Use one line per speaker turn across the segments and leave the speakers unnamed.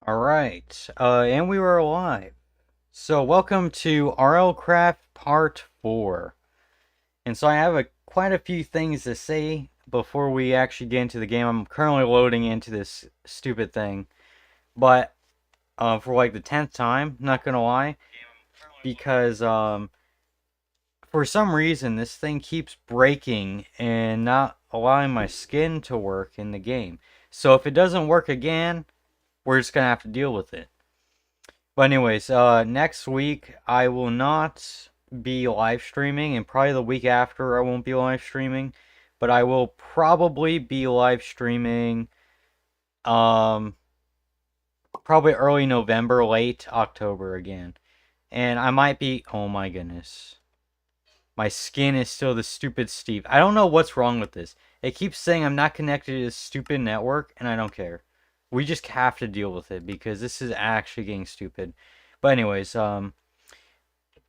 Alright, and we were alive. So welcome to RLCRAFT Part 4. And so I have quite a few things to say before we actually get into the game. I'm currently loading into this stupid thing. But, for like the 10th time, not gonna lie. Because, for some reason, this thing keeps breaking and not allowing my skin to work in the game. So if it doesn't work again, we're just gonna have to deal with it. But anyways, next week I will not be live streaming, and probably the week after I won't be live streaming, but I will probably be live streaming, um, probably early November, late October again. And I might be, oh my goodness. My skin is still the stupid Steve. I don't know what's wrong with this. It keeps saying I'm not connected to this stupid network, and I don't care. We just have to deal with it because this is actually getting stupid. But anyways,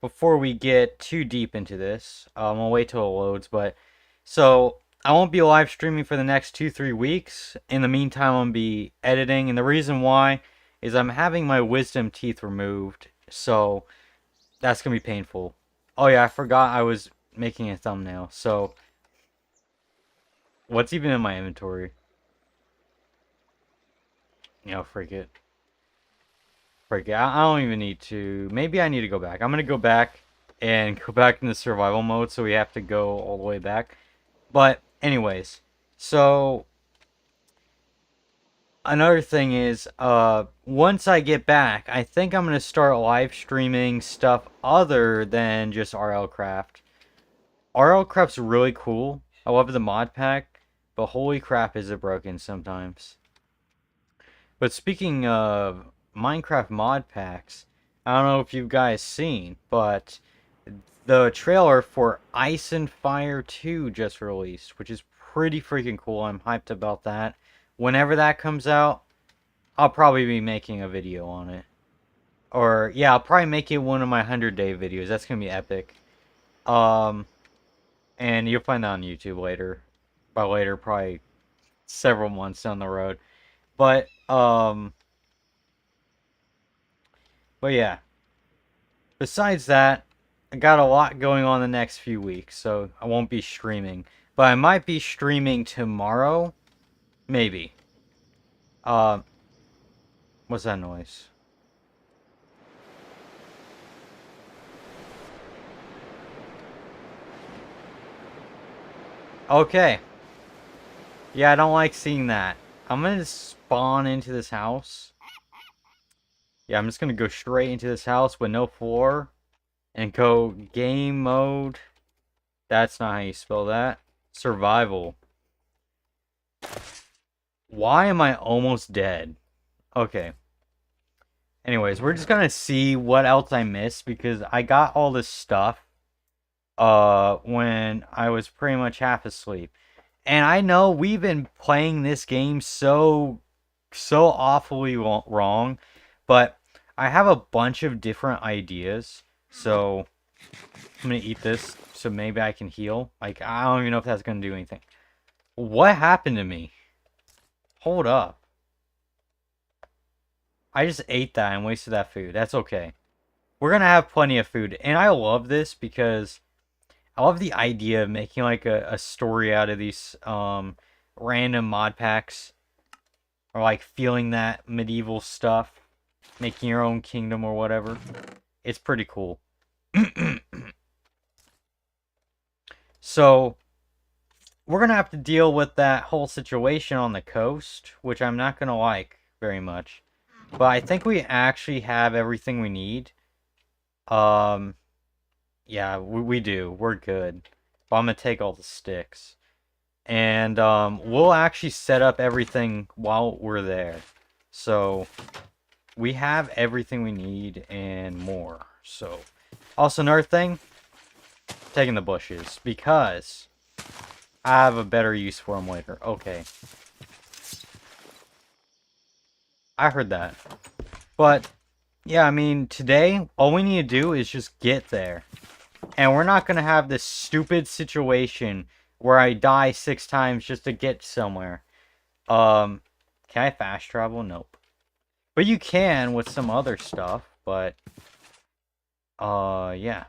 before we get too deep into this, I'll wait till it loads. But so I won't be live streaming for the next 2-3 weeks. In the meantime, I'm gonna be editing, and the reason why is I'm having my wisdom teeth removed, so that's gonna be painful. Oh yeah, I forgot I was making a thumbnail. So what's even in my inventory? Freak it. Freak it. I don't even need to. Maybe I need to go back. I'm gonna go back and go back into survival mode, so we have to go all the way back. But anyways, so another thing is, once I get back, I think I'm gonna start live streaming stuff other than just RLCraft. RLCraft's really cool. I love the mod pack, but holy crap, is it broken sometimes. But speaking of Minecraft mod packs, I don't know if you guys seen, but the trailer for Ice and Fire 2 just released, which is pretty freaking cool. I'm hyped about that. Whenever that comes out, I'll probably be making a video on it. Or, yeah, I'll probably make it one of my 100-day videos. That's going to be epic. Um, and you'll find that on YouTube later. By later, probably several months down the road. But yeah. Besides that, I got a lot going on the next few weeks, so I won't be streaming. But I might be streaming tomorrow. Maybe. Uh, what's that noise? Okay. Yeah, I don't like seeing that. I'm gonna spawn into this house. Yeah, I'm just gonna go straight into this house with no floor. And go game mode. That's not how you spell that. Survival. Why am I almost dead? Okay. Anyways, we're just gonna see what else I missed because I got all this stuff when I was pretty much half asleep. And I know we've been playing this game so awfully wrong, but I have a bunch of different ideas. So I'm gonna eat this so maybe I can heal. Like, I don't even know if that's gonna do anything. What happened to me? Hold up. I just ate that and wasted that food. That's okay. We're gonna have plenty of food. And I love this because I love the idea of making like a story out of these random mod packs. Or like feeling that medieval stuff. Making your own kingdom or whatever. It's pretty cool. So we're gonna have to deal with that whole situation on the coast, which I'm not gonna like very much. But I think we actually have everything we need. Um, yeah, we do. We're good. But I'm gonna take all the sticks. And we'll actually set up everything while we're there. So we have everything we need and more. So also another thing, taking the bushes because I have a better use for them later. Okay. I heard that. But, yeah, I mean, today, all we need to do is just get there. And we're not going to have this stupid situation where I die 6 times just to get somewhere. Can I fast travel? Nope. But you can with some other stuff, but... yeah.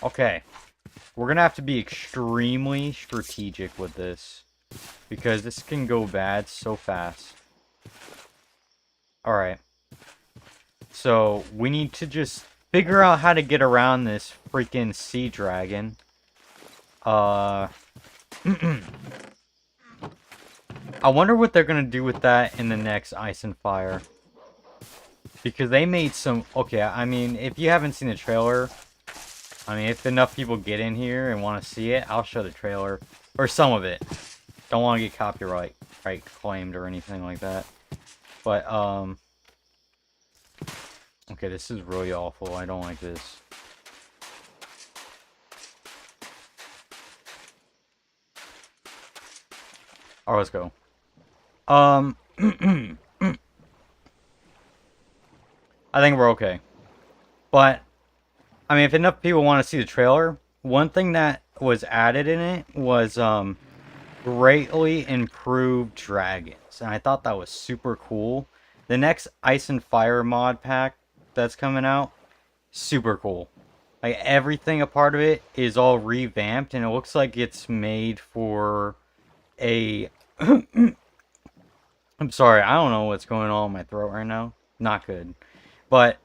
Okay. We're gonna have to be extremely strategic with this. Because this can go bad so fast. Alright. So, we need to just figure out how to get around this freaking sea dragon. I wonder what they're gonna do with that in the next Ice and Fire. Because they made some... Okay, I mean, if you haven't seen the trailer... I mean, if enough people get in here and want to see it, I'll show the trailer. Or some of it. Don't want to get copyright claimed or anything like that. But, okay, this is really awful. I don't like this. Alright, let's go. I think we're okay. But, I mean, if enough people want to see the trailer, one thing that was added in it was, greatly improved dragons. And I thought that was super cool. The next Ice and Fire mod pack that's coming out, super cool. Like, everything a part of it is all revamped, and it looks like it's made for a... I'm sorry, I don't know what's going on in my throat right now. Not good. But,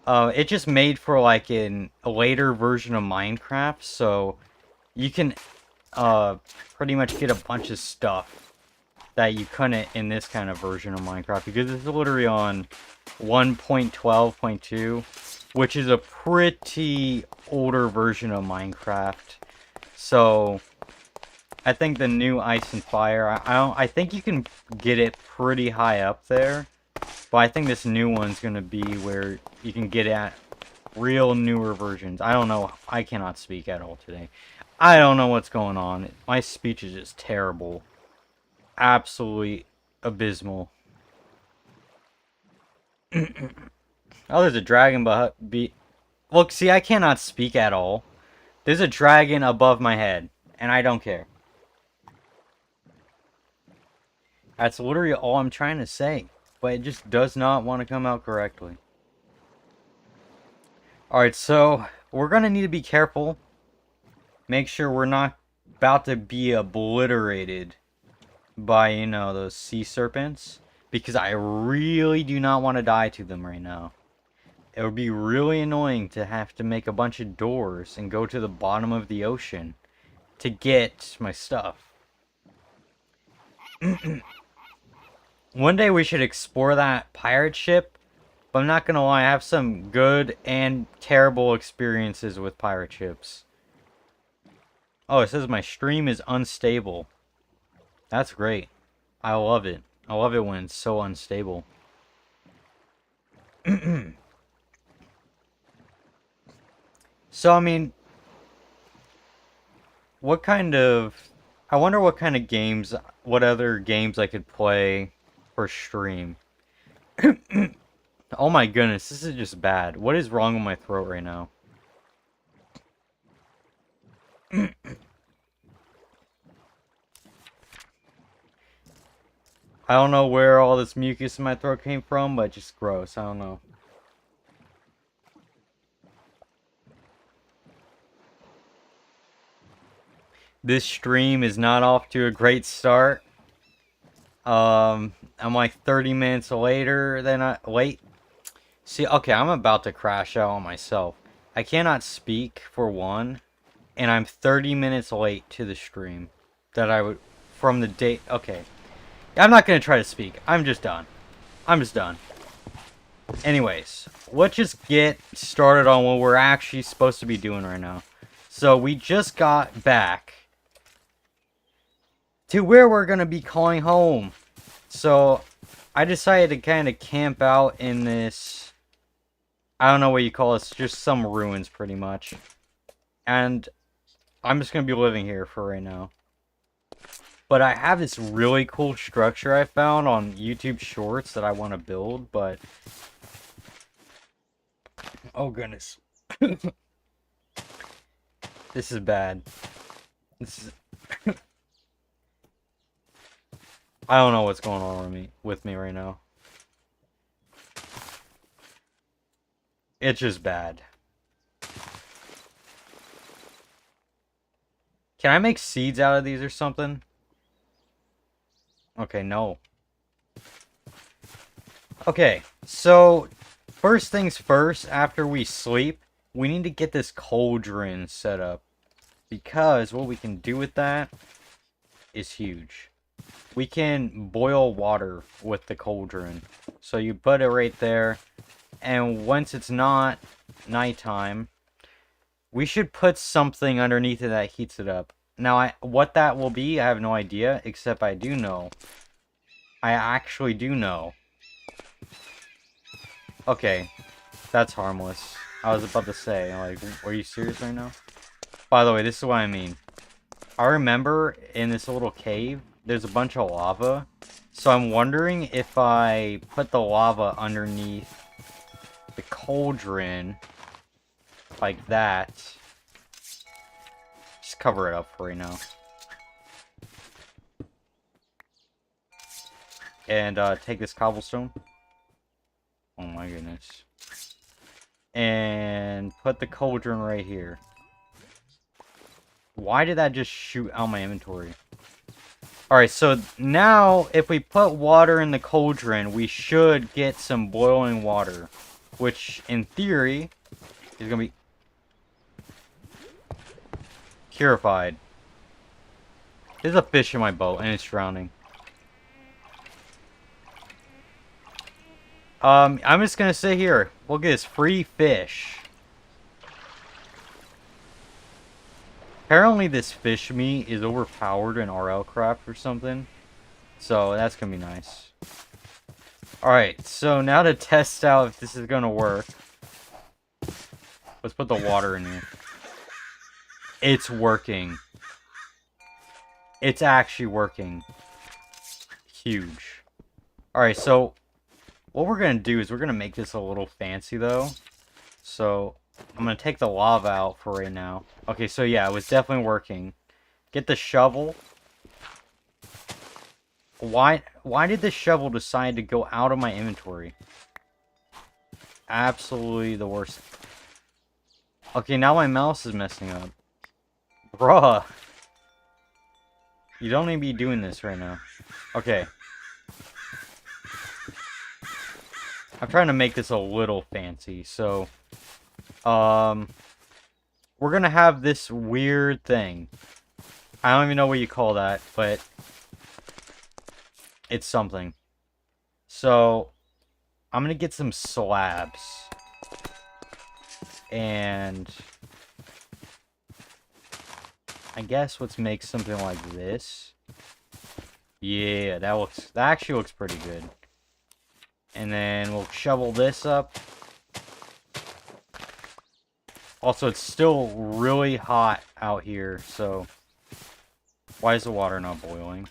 it just made for, like, a later version of Minecraft, so you can, pretty much get a bunch of stuff that you couldn't in this kind of version of Minecraft, because it's literally on 1.12.2, which is a pretty older version of Minecraft. So, I think the new Ice and Fire, I think you can get it pretty high up there, but I think this new one's gonna be where you can get at real newer versions. I don't know, I cannot speak at all today. I don't know what's going on. My speech is just terrible. Absolutely abysmal. Oh, there's a dragon Look, see, I cannot speak at all. There's a dragon above my head, and I don't care. That's literally all I'm trying to say, but it just does not want to come out correctly. Alright, so we're going to need to be careful. Make sure we're not about to be obliterated by, you know, those sea serpents. Because I really do not want to die to them right now. It would be really annoying to have to make a bunch of doors and go to the bottom of the ocean to get my stuff. One day we should explore that pirate ship, but I'm not gonna lie, I have some good and terrible experiences with pirate ships. Oh, it says my stream is unstable. That's great. I love it. I love it when it's so unstable. So, I mean, what kind of... I wonder what kind of games, what other games I could play for stream. Oh my goodness, this is just bad. What is wrong with my throat right now? I don't know where all this mucus in my throat came from, but just gross. I don't know. This stream is not off to a great start. I'm like 30 minutes later than late. See, okay, I'm about to crash out on myself. I cannot speak for one, and I'm 30 minutes late to the stream that I would from the date. Okay. I'm not going to try to speak. I'm just done. I'm just done. Anyways, let's just get started on what we're actually supposed to be doing right now. So, we just got back to where we're going to be calling home. So, I decided to kind of camp out in this... I don't know what you call it. Just some ruins, pretty much. And I'm just going to be living here for right now. But I have this really cool structure I found on YouTube Shorts that I want to build, but... Oh, goodness. This is bad. This is... I don't know what's going on with me right now. It's just bad. Can I make seeds out of these or something? Okay, no. Okay, so first things first, after we sleep, we need to get this cauldron set up. Because what we can do with that is huge. We can boil water with the cauldron. So you put it right there, and once it's not nighttime, we should put something underneath it that heats it up. Now, what that will be, I have no idea, except I do know. I actually do know. Okay, that's harmless. I was about to say, like, are you serious right now? By the way, this is what I mean. I remember in this little cave, there's a bunch of lava. So I'm wondering if I put the lava underneath the cauldron, like that. Just cover it up for right now. And take this cobblestone. Oh my goodness. And put the cauldron right here. Why did that just shoot out my inventory? Alright, so now if we put water in the cauldron, we should get some boiling water. Which, in theory, is going to be purified. There's a fish in my boat, and it's drowning. I'm just going to sit here. We'll get this free fish. Apparently this fish meat is overpowered in RLCRAFT or something. So that's going to be nice. Alright, so now to test out if this is going to work. Let's put the water in here. It's working. It's actually working. Huge. Alright, so what we're going to do is we're going to make this a little fancy though. So I'm going to take the lava out for right now. Okay, so yeah, it was definitely working. Get the shovel. Why did the shovel decide to go out of my inventory? Absolutely the worst. Okay, now my mouse is messing up. Bruh. You don't need to be doing this right now. Okay. I'm trying to make this a little fancy, so... we're gonna have this weird thing. I don't even know what you call that, but... it's something. So... I'm gonna get some slabs. And... I guess let's make something like this. Yeah, that actually looks pretty good. And then we'll shovel this up. Also, it's still really hot out here, so... why is the water not boiling?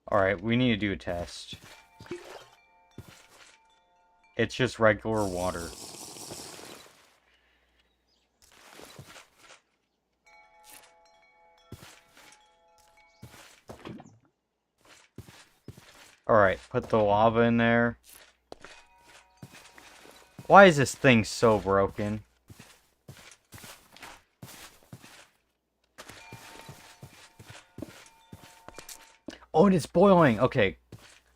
Alright, we need to do a test. It's just regular water. Alright, put the lava in there. Why is this thing so broken? Oh, and it's boiling! Okay.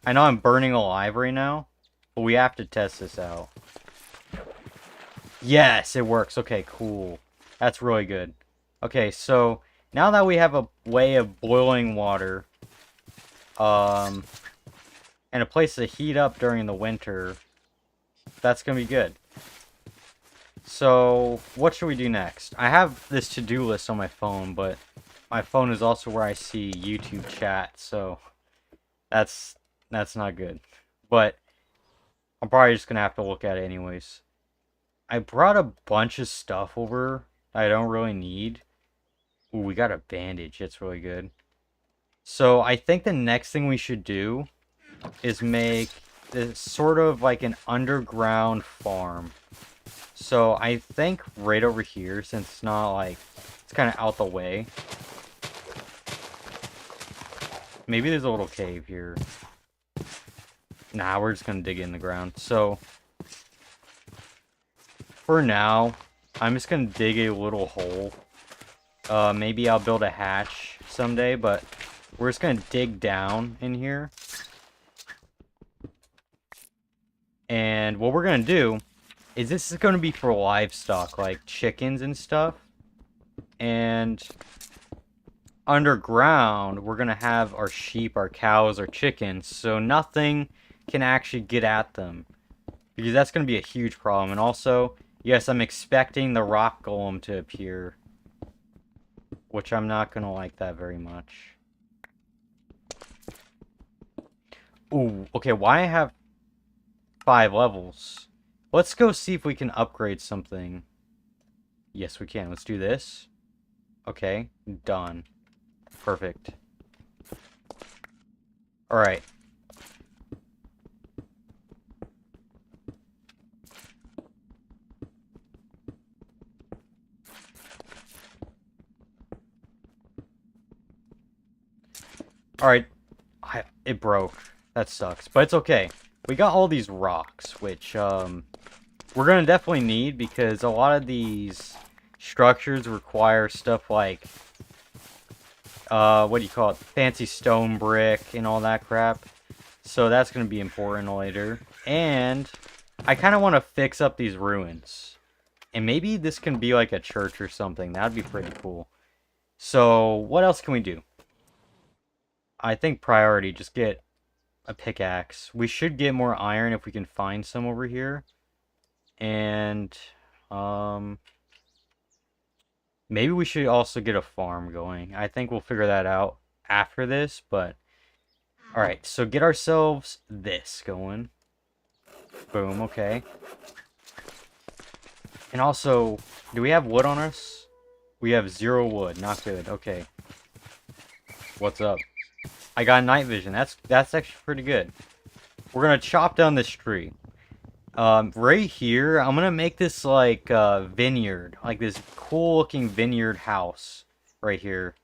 I know I'm burning alive right now, but we have to test this out. Yes, it works. Okay, cool. That's really good. Okay, so now that we have a way of boiling water, and a place to heat up during the winter, that's gonna be good. So, what should we do next? I have this to-do list on my phone, but my phone is also where I see YouTube chat, so that's not good. But I'm probably just gonna have to look at it anyways. I brought a bunch of stuff over I don't really need. Ooh, we got a bandage. That's really good. So I think the next thing we should do is make this sort of like an underground farm. So I think right over here, since it's not like, it's kind of out the way. Maybe there's a little cave here. Nah, we're just gonna dig in the ground. So, for now, I'm just gonna dig a little hole. Maybe I'll build a hatch someday, but we're just gonna dig down in here. And what we're gonna do is this is gonna be for livestock, like chickens and stuff. And underground, we're gonna have our sheep, our cows, our chickens, so nothing can actually get at them. Because that's gonna be a huge problem. And also, yes, I'm expecting the rock golem to appear. Which I'm not gonna like that very much. Ooh, okay, why I have 5 levels? Let's go see if we can upgrade something. Yes, we can. Let's do this. Okay, done. Perfect. Alright. Alright. It broke. That sucks. But it's okay. We got all these rocks, which, we're gonna definitely need, because a lot of these structures require stuff like, what do you call it? Fancy stone brick and all that crap. So that's gonna be important later. And I kind of want to fix up these ruins. And maybe this can be like a church or something. That'd be pretty cool. So, what else can we do? I think priority, just get a pickaxe. We should get more iron if we can find some over here. And, maybe we should also get a farm going. I think we'll figure that out after this, but... Alright, so get ourselves this going. Boom, okay. And also, do we have wood on us? We have 0 wood. Not good. Okay. What's up? I got night vision. That's actually pretty good. We're gonna chop down this tree. Right here, I'm gonna make this like vineyard, like this cool-looking vineyard house right here.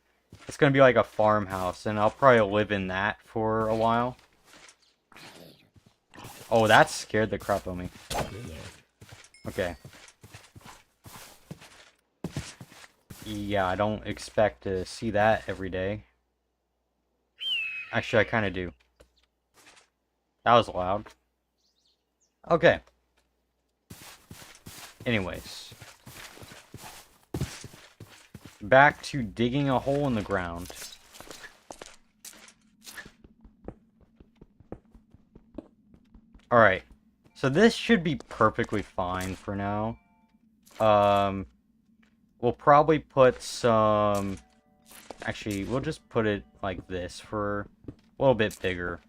It's gonna be like a farmhouse, and I'll probably live in that for a while. Oh, that scared the crap out of me. Okay. Yeah, I don't expect to see that every day. Actually, I kind of do. That was loud. Okay. Anyways. Back to digging a hole in the ground. Alright. So this should be perfectly fine for now. We'll probably put some... Actually, we'll just put it like this for a little bit bigger.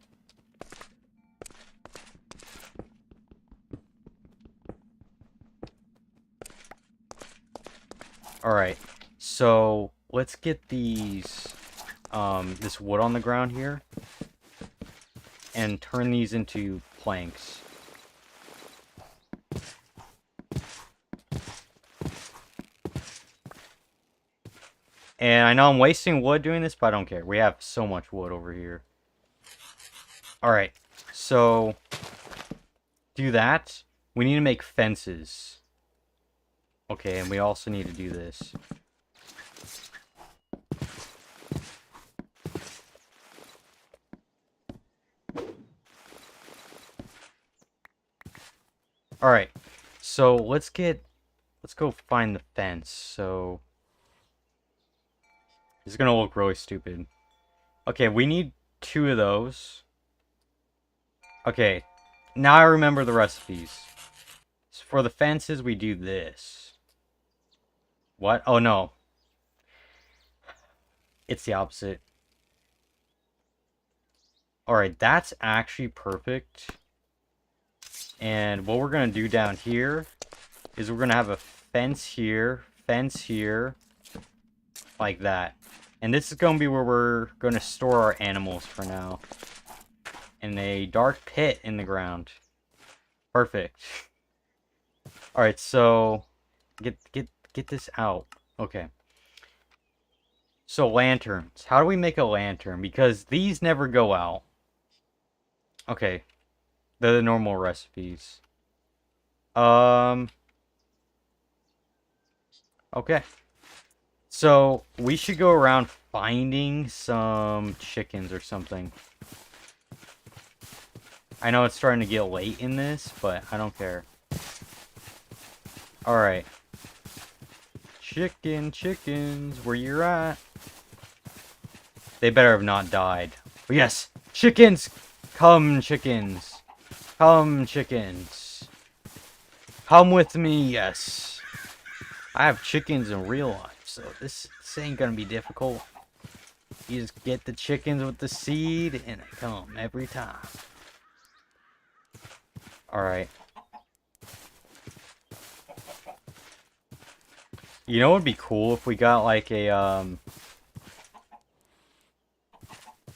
Alright, so let's get these, this wood on the ground here. And turn these into planks. And I know I'm wasting wood doing this, but I don't care. We have so much wood over here. Alright, so do that. We need to make fences. Okay, and we also need to do this. Alright, so let's go find the fence. So this is gonna look really stupid. Okay, we need 2 of those. Okay, now I remember the recipes. So for the fences, we do this. What? Oh, no. It's the opposite. Alright, that's actually perfect. And what we're going to do down here is we're going to have a fence here, like that. And this is going to be where we're going to store our animals for now. In a dark pit in the ground. Perfect. Alright, so get this out. Okay. So lanterns. How do we make a lantern? Because these never go out. Okay. They're the normal recipes. Okay. So we should go around finding some chickens or something. I know it's starting to get late in this, but I don't care. Alright. Chickens, where you're at? They better have not died. Oh, yes! Chickens! Come, chickens! Come, chickens! Come with me, yes! I have chickens in real life, so this ain't gonna be difficult. You just get the chickens with the seed, and they come every time. Alright. You know what would be cool if we got like a,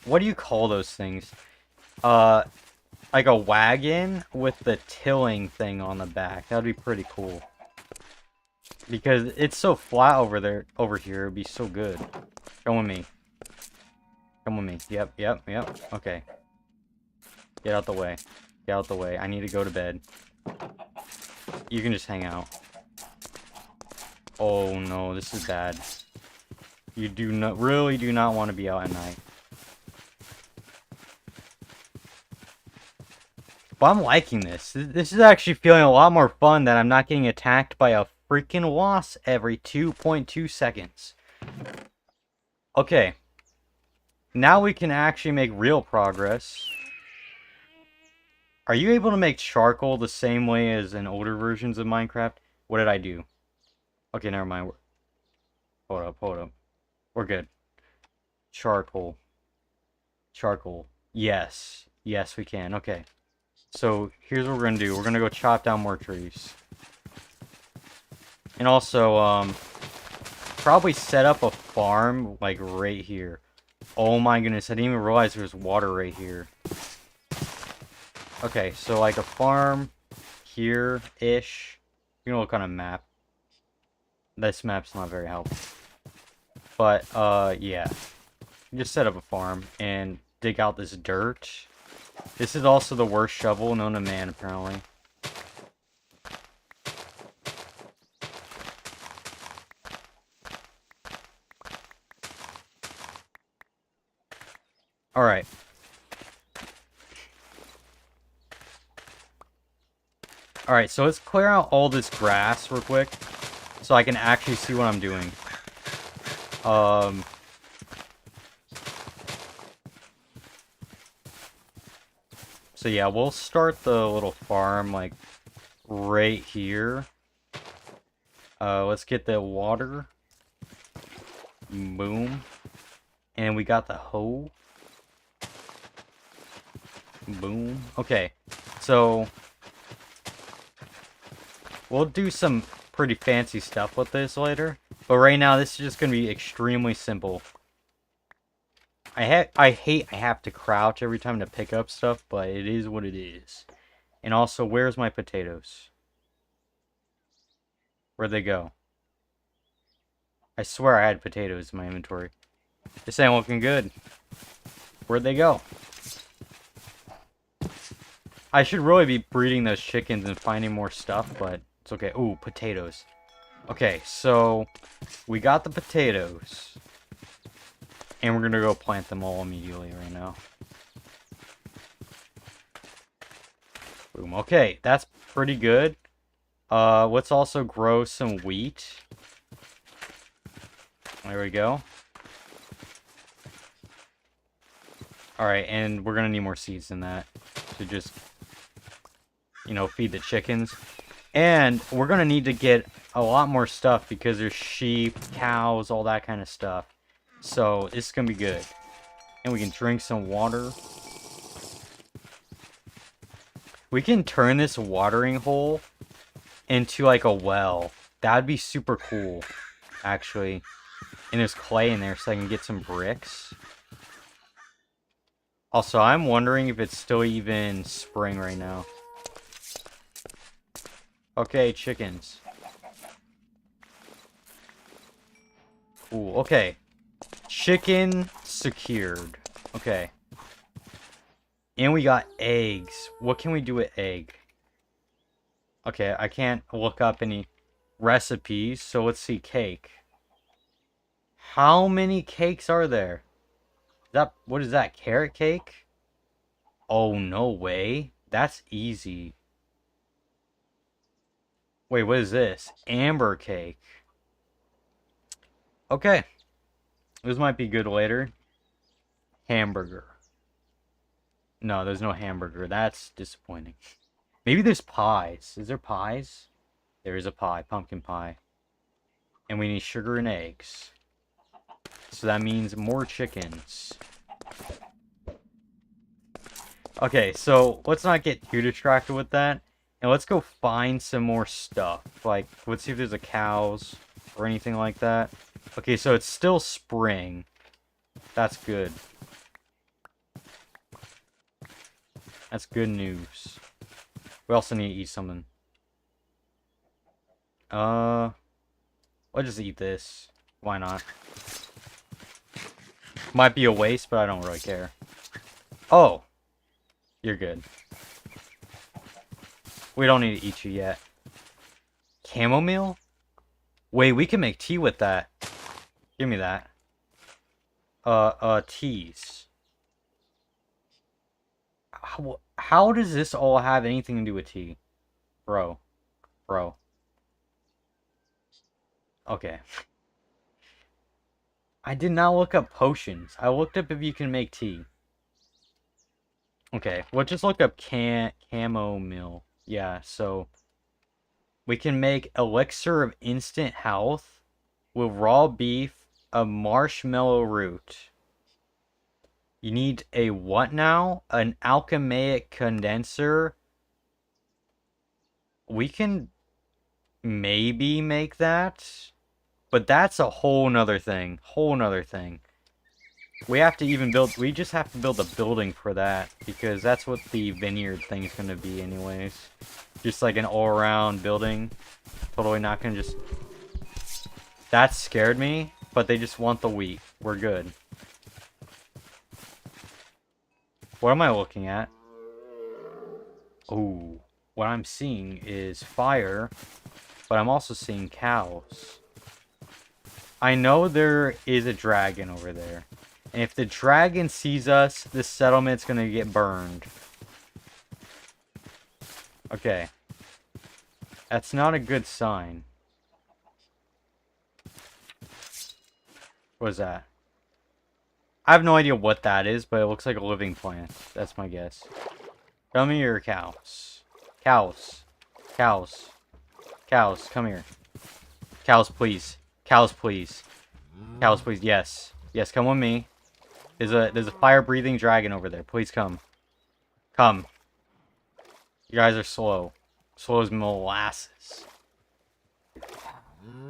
what do you call those things? Like a wagon with the tilling thing on the back. That'd be pretty cool. Because it's so flat over here, it'd be so good. Come with me. Come with me. Yep. Okay. Get out the way. Get out the way. I need to go to bed. You can just hang out. Oh no, this is bad. You really do not want to be out at night. But I'm liking this. This is actually feeling a lot more fun that I'm not getting attacked by a freaking wasp every 2.2 seconds. Okay. Now we can actually make real progress. Are you able to make charcoal the same way as in older versions of Minecraft? What did I do? Okay, never mind. Hold up. We're good. Charcoal. Yes, we can. Okay. So, here's what we're gonna do. We're gonna go chop down more trees. And also, probably set up a farm, like, right here. Oh my goodness, I didn't even realize there was water right here. Okay, so, like, a farm here-ish. You know what kind of map. This map's not very helpful. But, yeah. Just set up a farm and dig out this dirt. This is also the worst shovel known to man, apparently. Alright. Alright, so let's clear out all this grass real quick. So I can actually see what I'm doing. So yeah, we'll start the little farm, like, right here. Let's get the water. Boom. And we got the hoe. Boom. Okay, so we'll do some pretty fancy stuff with this later. But right now, this is just going to be extremely simple. I hate I have to crouch every time to pick up stuff, but it is what it is. And also, where's my potatoes? Where'd they go? I swear I had potatoes in my inventory. This ain't looking good. Where'd they go? I should really be breeding those chickens and finding more stuff, but it's okay. Ooh, potatoes. Okay, so we got the potatoes. And we're gonna go plant them all immediately right now. Boom. Okay, that's pretty good. Let's also grow some wheat. There we go. Alright, and we're gonna need more seeds than that to just, you know, feed the chickens. And we're gonna need to get a lot more stuff because there's sheep, cows, all that kind of stuff. So, this is gonna be good. And we can drink some water. We can turn this watering hole into like a well. That'd be super cool, actually. And there's clay in there so I can get some bricks. Also, I'm wondering if it's still even spring right now. Okay, chickens. Cool. Okay. Chicken secured. Okay. And we got eggs. What can we do with egg? Okay, I can't look up any recipes, so let's see. Cake. How many cakes are there? What is that? Carrot cake? Oh, no way. That's easy. Wait, what is this? Amber cake. Okay. This might be good later. Hamburger. No, there's no hamburger. That's disappointing. Maybe there's pies. Is there pies? There is a pie. Pumpkin pie. And we need sugar and eggs. So that means more chickens. Okay, so let's not get too distracted with that. And let's go find some more stuff. Like, let's see if there's a cows or anything like that. Okay, so it's still spring. That's good. That's good news. We also need to eat something. I'll just eat this. Why not? Might be a waste, but I don't really care. Oh! You're good. We don't need to eat you yet. Chamomile? Wait, we can make tea with that. Give me that. Teas. How does this all have anything to do with tea? Bro. Okay. I did not look up potions. I looked up if you can make tea. Okay, we'll just look up chamomile. Yeah, so we can make elixir of instant health with raw beef, a marshmallow root. You need a what now? An alchemic condenser. We can maybe make that, but that's a whole nother thing. We just have to build a building for that, because that's what the vineyard thing's gonna be anyways. Just like an all-around building. Totally not gonna just... That scared me, but they just want the wheat. We're good. What am I looking at? Ooh. What I'm seeing is fire, but I'm also seeing cows. I know there is a dragon over there. And if the dragon sees us, this settlement's gonna get burned. Okay. That's not a good sign. What is that? I have no idea what that is, but it looks like a living plant. That's my guess. Come here, cows. Cows. Cows. Cows, come here. Cows, please. Cows, please. Cows, please. Yes. Yes, come with me. There's a fire-breathing dragon over there. Please come. Come. You guys are slow. Slow as molasses.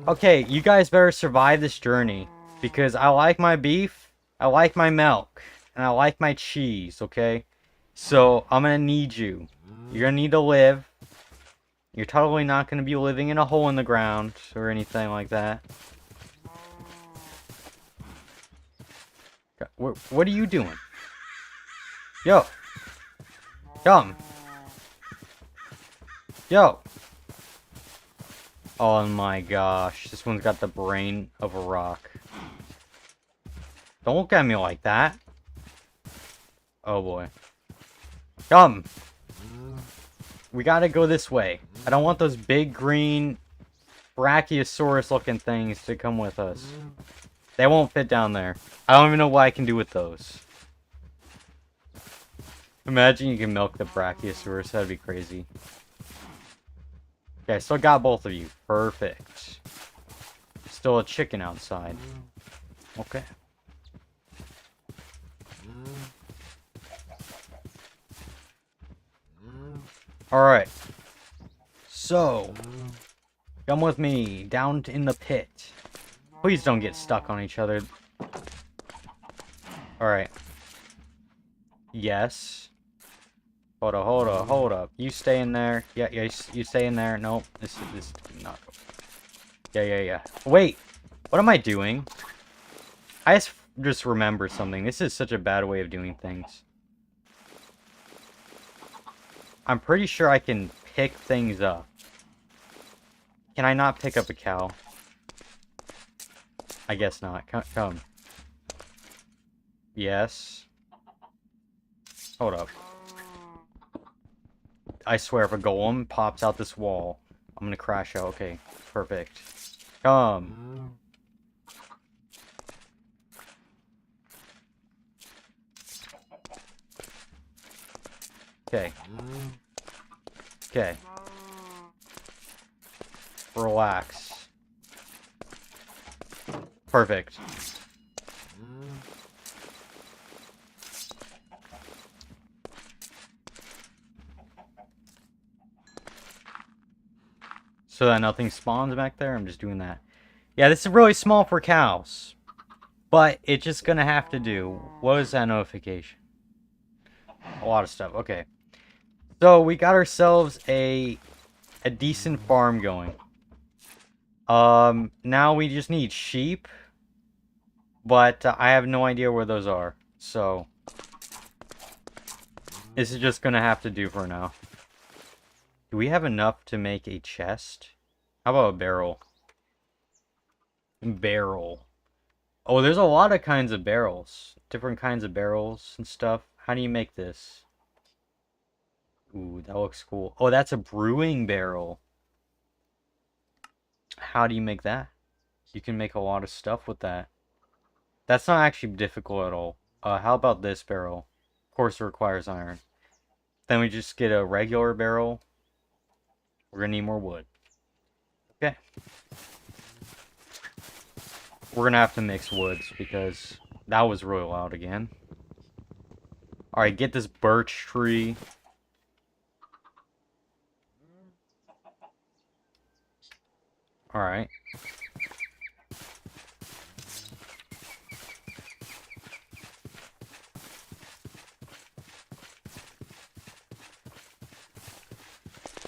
Okay, you guys better survive this journey. Because I like my beef, I like my milk, and I like my cheese, okay? So, I'm gonna need you. You're gonna need to live. You're totally not gonna be living in a hole in the ground, or anything like that. What are you doing? Yo! Come! Yo! Oh my gosh, this one's got the brain of a rock. Don't look at me like that. Oh boy. Come! We gotta go this way. I don't want those big green Brachiosaurus looking things to come with us. They won't fit down there. I don't even know what I can do with those. Imagine you can milk the Brachiosaurus. That'd be crazy. Okay, still got both of you. Perfect. Still a chicken outside. Okay. Alright. So, come with me down in the pit. Please don't get stuck on each other. Alright. Yes. Hold up. You stay in there. Yeah, you stay in there. Nope, this is not. Yeah. Wait, what am I doing? I just remembered something. This is such a bad way of doing things. I'm pretty sure I can pick things up. Can I not pick up a cow? I guess not. Come. Yes. Hold up. I swear if a golem pops out this wall, I'm gonna crash out. Okay, perfect. Come. Okay. Okay. Relax. Perfect. So that nothing spawns back there? I'm just doing that. Yeah, this is really small for cows. But it's just gonna have to do. What is that notification? A lot of stuff. Okay. So we got ourselves a decent farm going. Now we just need sheep. But I have no idea where those are. So this is just gonna have to do for now. Do we have enough to make a chest? How about a barrel? Barrel. Oh, there's a lot of kinds of barrels. Different kinds of barrels and stuff. How do you make this? Ooh, that looks cool. Oh, that's a brewing barrel. How do you make that? You can make a lot of stuff with that. That's not actually difficult at all. How about this barrel? Of course it requires iron. Then we just get a regular barrel. We're gonna need more wood. Okay. We're gonna have to mix woods because that was really loud again. Alright, get this birch tree. Alright.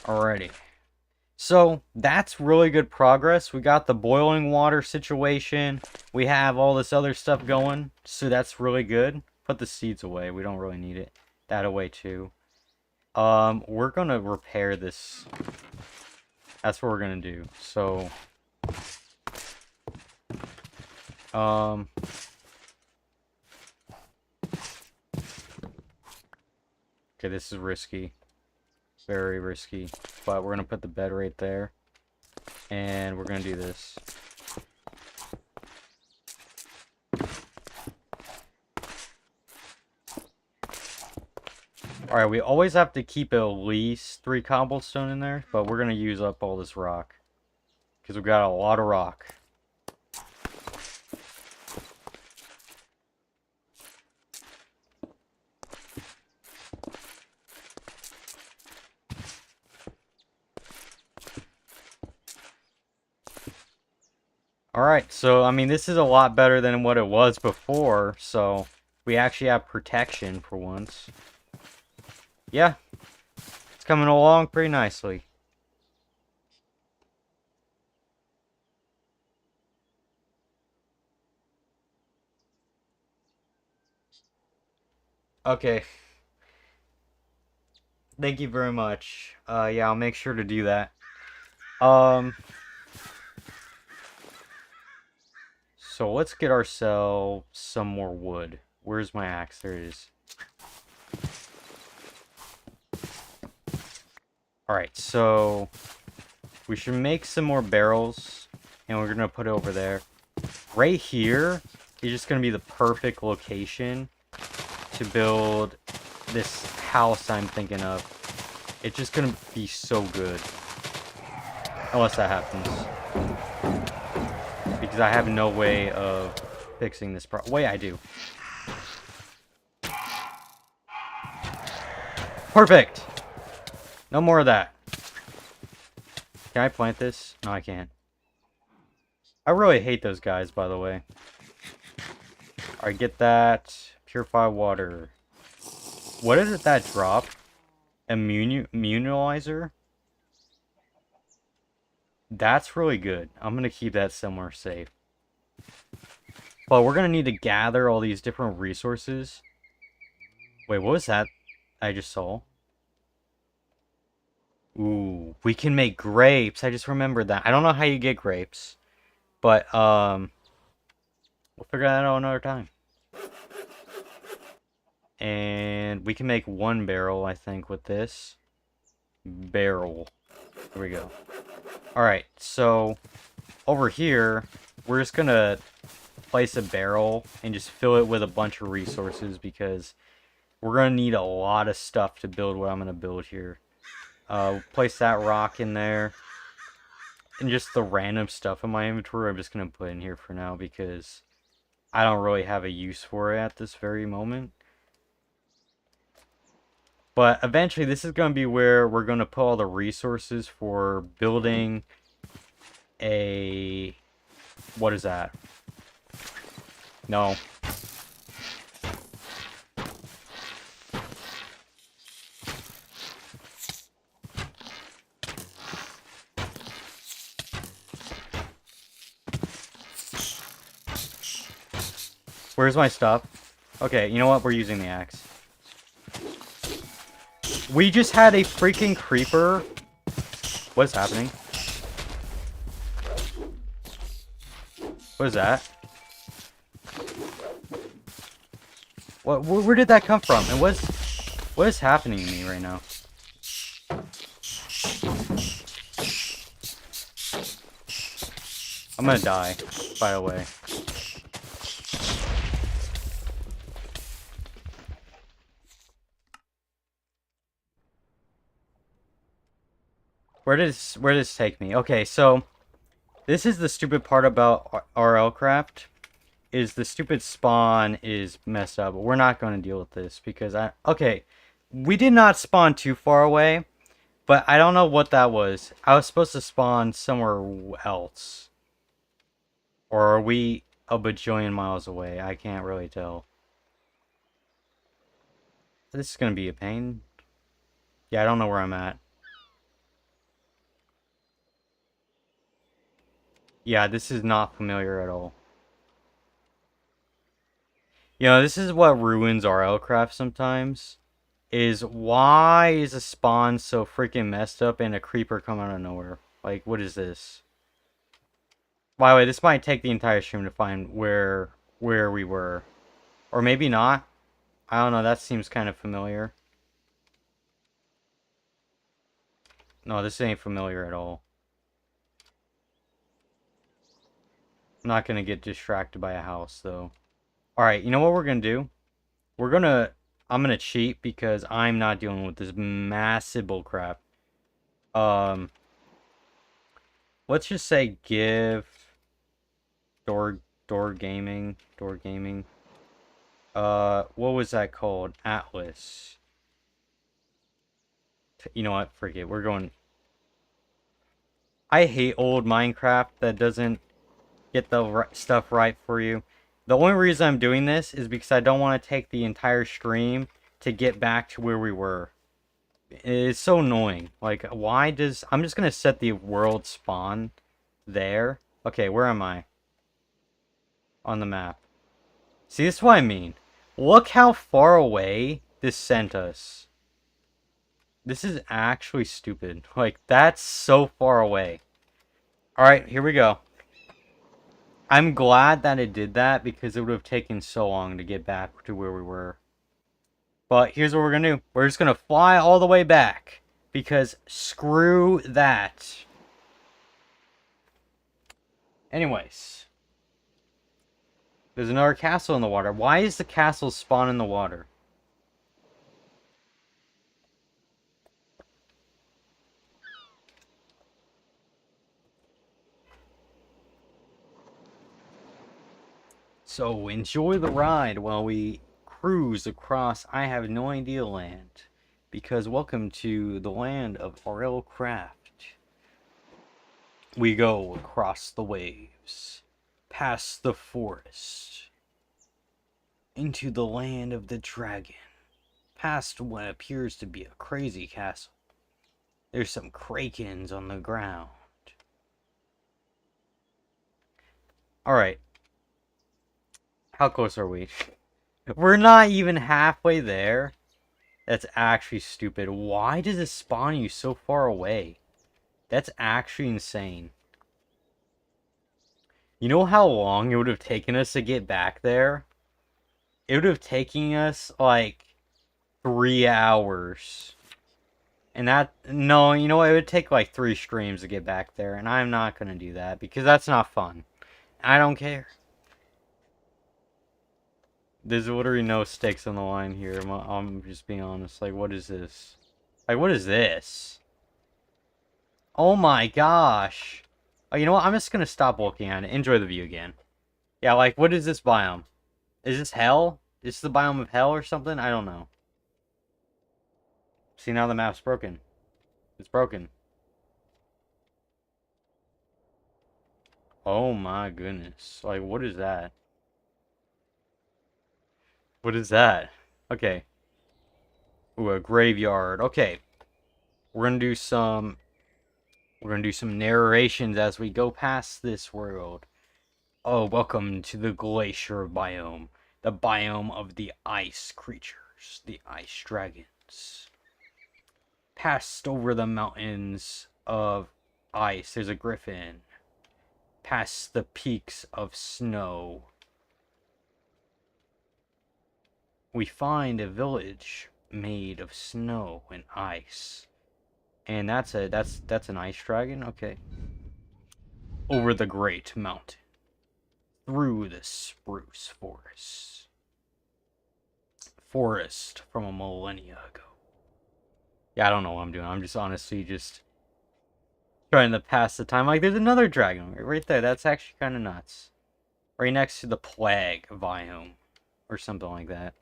Alrighty. So, that's really good progress. We got the boiling water situation. We have all this other stuff going. So that's really good. Put the seeds away. We don't really need it. That away too. We're gonna repair this. That's what we're gonna do. So, okay, this is risky. Very risky. But we're gonna put the bed right there. And we're gonna do this. Alright, we always have to keep at least 3 cobblestone in there, but we're gonna use up all this rock. Because we've got a lot of rock. Alright, so, I mean, this is a lot better than what it was before, so we actually have protection for once. Yeah, it's coming along pretty nicely. Okay. Thank you very much. Yeah, I'll make sure to do that. So let's get ourselves some more wood. Where's my axe? There it is. Alright, so we should make some more barrels, and we're gonna put it over there. Right here is just gonna be the perfect location to build this house I'm thinking of. It's just gonna be so good. Unless that happens. Because I have no way of fixing this problem. Wait, I do. Perfect! No more of that. Can I plant this? No, I can't. I really hate those guys, by the way. Alright, get that. Purify water. What is it that drop? Immunizer? That's really good. I'm going to keep that somewhere safe. But we're going to need to gather all these different resources. Wait, what was that I just saw? Ooh, we can make grapes. I just remembered that. I don't know how you get grapes. But, we'll figure that out another time. And we can make one barrel, I think, with this. Barrel. Here we go. Alright, so over here, we're just gonna place a barrel and just fill it with a bunch of resources because we're gonna need a lot of stuff to build what I'm gonna build here. Place that rock in there. And just the random stuff in my inventory I'm just gonna put in here for now because I don't really have a use for it at this very moment. But eventually this is going to be where we're going to put all the resources for building a... What is that? No. Where's my stuff? Okay, you know what? We're using the axe. We just had a freaking creeper. What is happening? What is that? Where did that come from? And what is happening to me right now? I'm gonna die, by the way. Where does this take me? Okay, so this is the stupid part about RLCRAFT. Is the stupid spawn is messed up. But we're not going to deal with this because okay, we did not spawn too far away, but I don't know what that was. I was supposed to spawn somewhere else. Or are we a bajillion miles away? I can't really tell. This is going to be a pain. Yeah, I don't know where I'm at. Yeah, this is not familiar at all. You know, this is what ruins RLCraft sometimes. Is why is a spawn so freaking messed up and a creeper come out of nowhere? Like, what is this? By the way, this might take the entire stream to find where we were. Or maybe not. I don't know, that seems kind of familiar. No, this ain't familiar at all. I'm not gonna get distracted by a house, though. Alright, you know what we're gonna do? I'm gonna cheat because I'm not dealing with this massive bullcrap. Let's just say give Dorgaming. What was that called? Atlas. You know what? Forget. We're going. I hate old Minecraft that doesn't get the stuff right for you. The only reason I'm doing this is because I don't want to take the entire stream to get back to where we were. It's so annoying. Like, why does... I'm just going to set the world spawn there. Okay, where am I? On the map. See, this is what I mean. Look how far away this sent us. This is actually stupid. Like, that's so far away. Alright, here we go. I'm glad that it did that because it would have taken so long to get back to where we were. But here's what we're going to do. We're just going to fly all the way back. Because screw that. Anyways. There's another castle in the water. Why is the castle spawn in the water? So enjoy the ride while we cruise across I have no idea land. Because welcome to the land of RLCRAFT. We go across the waves, past the forest, into the land of the dragon, past what appears to be a crazy castle. There's some krakens on the ground. Alright. How close are we? We're not even halfway there. That's actually stupid. Why does it spawn you so far away? That's actually insane. You know how long it would have taken us to get back there? It would have taken us like 3 hours. And that, no, you know what? It would take like 3 streams to get back there. And I'm not going to do that because that's not fun. I don't care. There's literally no stakes on the line here. I'm just being honest. Like, what is this? Like, what is this? Oh my gosh. Oh, you know what? I'm just gonna stop looking at it. Enjoy the view again. Yeah, like, what is this biome? Is this hell? Is this the biome of hell or something? I don't know. See, now the map's broken. It's broken. Oh my goodness. Like, what is that? What is that? Okay. Ooh, a graveyard. Okay. We're gonna do some narrations as we go past this world. Oh, welcome to the glacier biome. The biome of the ice creatures. The ice dragons. Past over the mountains of ice, there's a griffin. Past the peaks of snow, we find a village made of snow and ice. And that's an ice dragon? Okay. Over the great mountain. Through the spruce forest. Forest from a millennia ago. Yeah, I don't know what I'm doing. I'm just honestly just trying to pass the time. Like, there's another dragon right there. That's actually kind of nuts. Right next to the plague biome. Or something like that.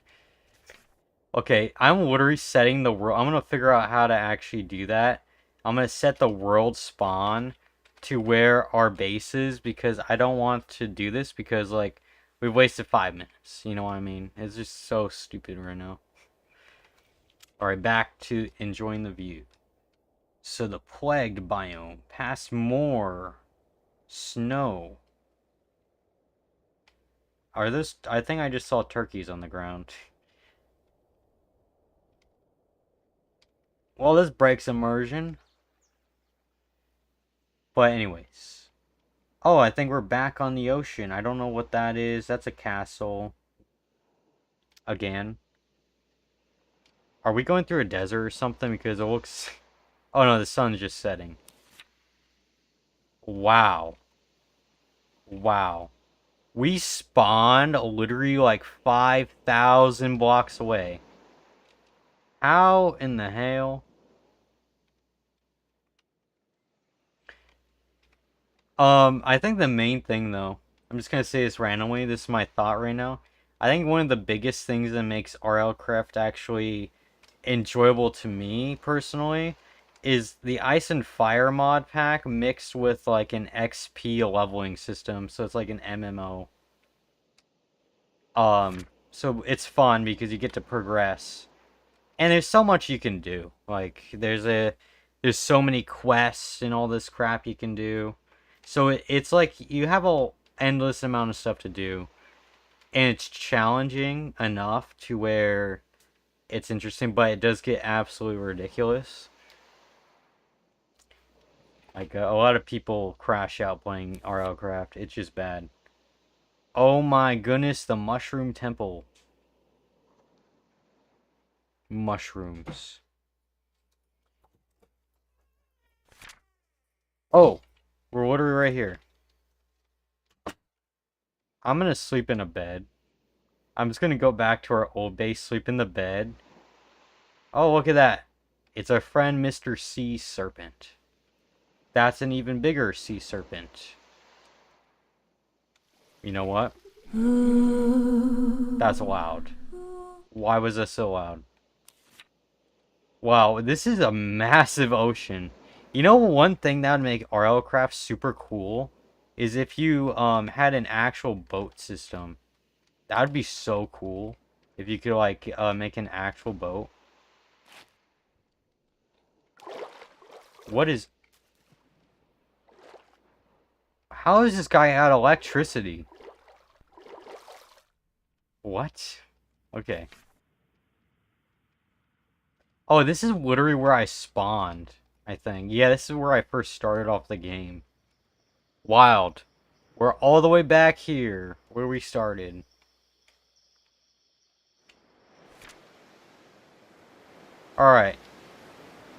Okay, I'm literally setting the world. I'm going to figure out how to actually do that. I'm going to set the world spawn to where our base is because I don't want to do this because, like, we've wasted 5 minutes. You know what I mean? It's just so stupid right now. Alright, back to enjoying the view. So the plagued biome. Past more snow. Are this... I think I just saw turkeys on the ground. Well, this breaks immersion. But anyways. Oh, I think we're back on the ocean. I don't know what that is. That's a castle. Again. Are we going through a desert or something? Because it looks... Oh no, the sun's just setting. Wow. Wow. We spawned literally like 5,000 blocks away. How in the hell? I think the main thing though, I'm just gonna say this randomly, this is my thought right now. I think one of the biggest things that makes RLCRAFT actually enjoyable to me personally is the Ice and Fire mod pack mixed with like an XP leveling system, so it's like an MMO. So it's fun because you get to progress. And there's so much you can do. Like there's so many quests and all this crap you can do. So it's like you have a endless amount of stuff to do. And it's challenging enough to where it's interesting, but it does get absolutely ridiculous. Like a lot of people crash out playing RLCRAFT. It's just bad. Oh my goodness, the Mushroom Temple. Mushrooms. Oh, we're literally right here. I'm gonna sleep in a bed. I'm just gonna go back to our old base, sleep in the bed. Oh, look at that. It's our friend Mr. Sea Serpent. That's an even bigger sea serpent. You know what? That's loud. Why was that so loud? Wow, this is a massive ocean. You know, one thing that would make RLCRAFT super cool is if you had an actual boat system. That would be so cool If you could, like, make an actual boat. What is... How is this guy out of electricity? What? Okay. Oh, this is literally where I spawned, I think. Yeah, this is where I first started off the game. Wild. We're all the way back here, where we started. Alright.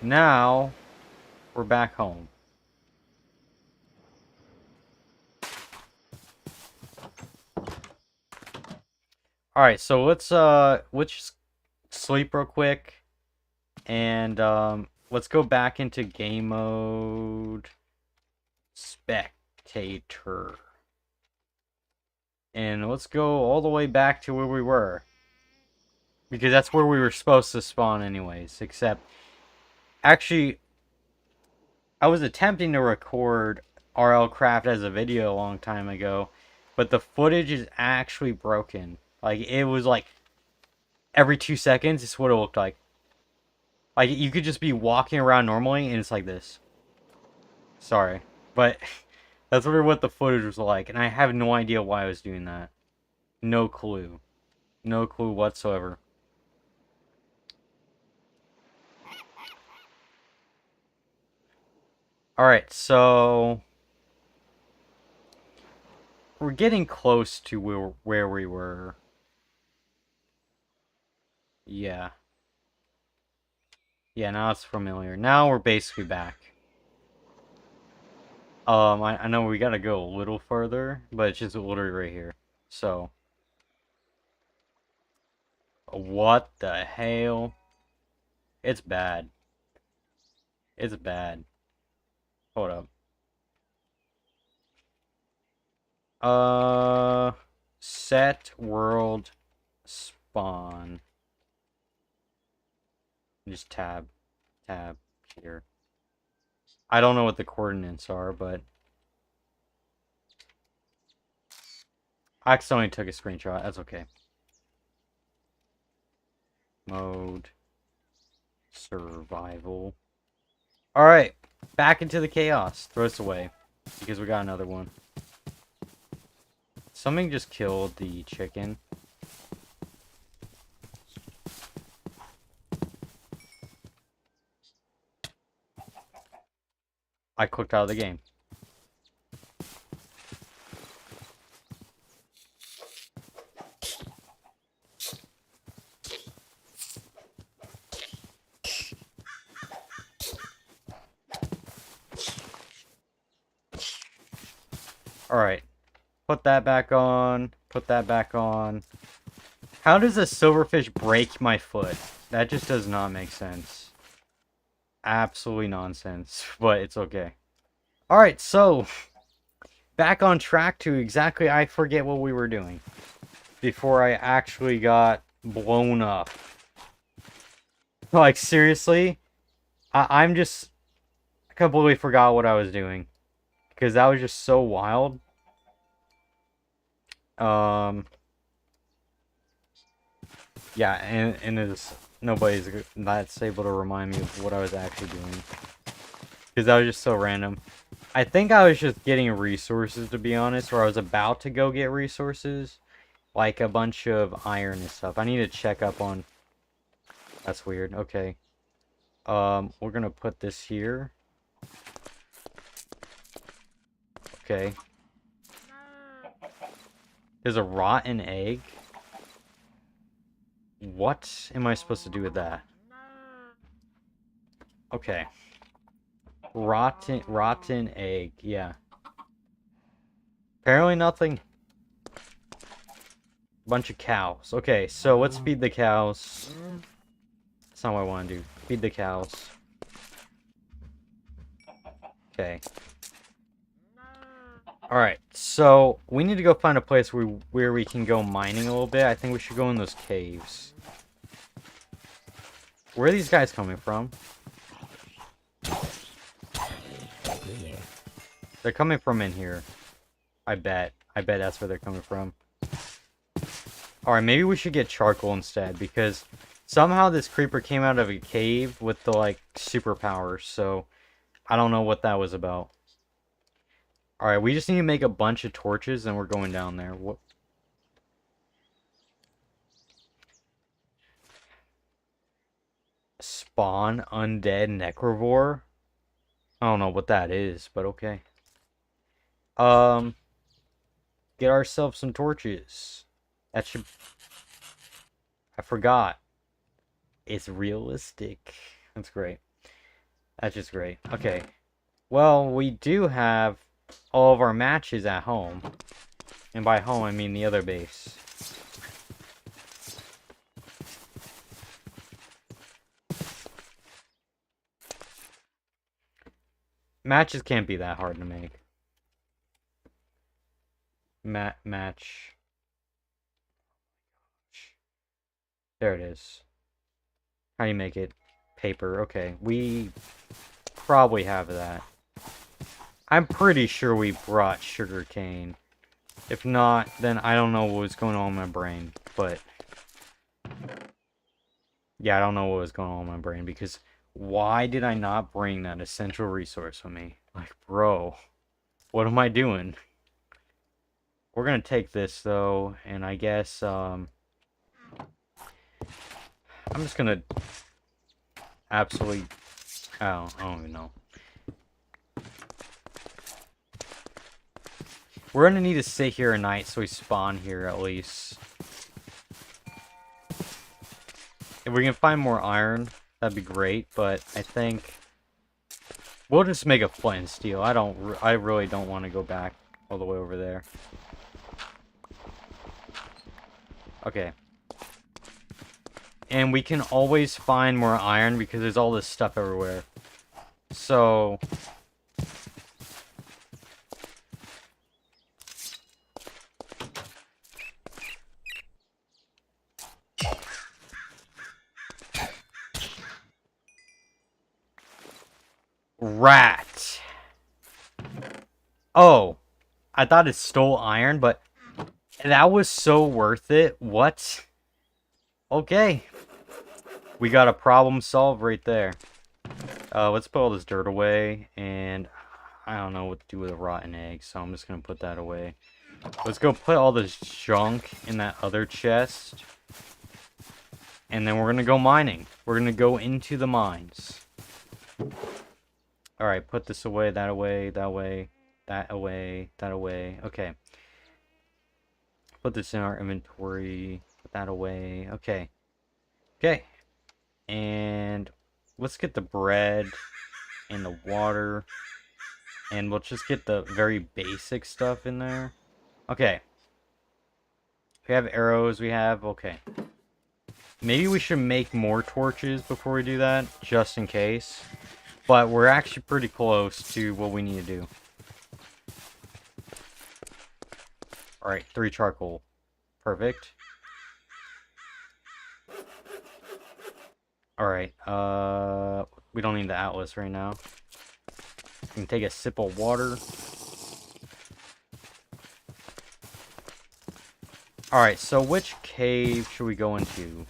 Now, we're back home. Alright, so let's just sleep real quick. And, let's go back into game mode. Spectator. And let's go all the way back to where we were. Because that's where we were supposed to spawn anyways. Except, actually, I was attempting to record RLCRAFT as a video a long time ago. But the footage is actually broken. Like, it was like, every 2 seconds, it's what it looked like. Like, you could just be walking around normally, and it's like this. Sorry. But, that's what the footage was like. And I have no idea why I was doing that. No clue. No clue whatsoever. Alright, so... we're getting close to where we were. Yeah. Yeah, now it's familiar. Now we're basically back. I know we gotta go a little further, but it's just literally right here. So... what the hell? It's bad. It's bad. Hold up. Set world spawn. Just tab here. I don't know what the coordinates are, but I accidentally took a screenshot. That's okay. Mode survival. Alright, back into the chaos. Throw this away, because we got another one. Something just killed the chicken. I clicked out of the game. Alright. Put that back on. Put that back on. How does a silverfish break my foot? That just does not make sense. Absolutely nonsense, but it's okay. Alright, so back on track to exactly, I forget what we were doing before I actually got blown up. Like, seriously? I completely forgot what I was doing. Because that was just so wild. Yeah, and it's, nobody's that's able to remind me of what I was actually doing. Because that was just so random. I think I was just getting resources, to be honest, or I was about to go get resources. Like a bunch of iron and stuff. I need to check up on... That's weird, okay. We're gonna put this here. Okay. There's a rotten egg. What am I supposed to do with that? Okay. Rotten egg, yeah. Apparently nothing. Bunch of cows. Okay, so let's feed the cows. That's not what I want to do. Feed the cows. Okay. Alright, so we need to go find a place where we can go mining a little bit. I think we should go in those caves. Where are these guys coming from? They're coming from in here. I bet. I bet that's where they're coming from. Alright, maybe we should get charcoal instead, because somehow this creeper came out of a cave with the, like, superpowers, so I don't know what that was about. Alright, we just need to make a bunch of torches, and we're going down there. What? Spawn undead necrovore? I don't know what that is, but okay. Get ourselves some torches. That should... I forgot. It's realistic. That's great. That's just great. Okay. Well, we do have all of our matches at home. And by home, I mean the other base. Matches can't be that hard to make. Match. There it is. How do you make it? Paper. Okay. We probably have that. I'm pretty sure we brought sugarcane. If not, then I don't know what was going on in my brain. But yeah, I don't know what was going on in my brain, because why did I not bring that essential resource with me? Like, bro, what am I doing? We're gonna take this though, and I guess I'm just gonna absolutely... I don't even know. We're gonna need to sit here at night so we spawn here at least. If we can find more iron, that'd be great, but I think we'll just make a flint and steel. I really don't want to go back all the way over there. Okay. And we can always find more iron because there's all this stuff everywhere. So... Rat. Oh. I thought it stole iron, but that was so worth it. What? Okay. We got a problem solved right there. Let's put all this dirt away, and I don't know what to do with a rotten egg, so I'm just gonna put that away. Let's go put all this junk in that other chest, and then we're gonna go mining. We're gonna go into the mines. Alright, put this away, that away, that away, that away, that away. Okay. Put this in our inventory. Put that away. Okay. Okay. And let's get the bread and the water. And we'll just get the very basic stuff in there. Okay. We have arrows. We have... Okay. Maybe we should make more torches before we do that, just in case. But we're actually pretty close to what we need to do. Alright, 3 charcoal. Perfect. Alright, we don't need the atlas right now. We can take a sip of water. Alright, so which cave should we go into?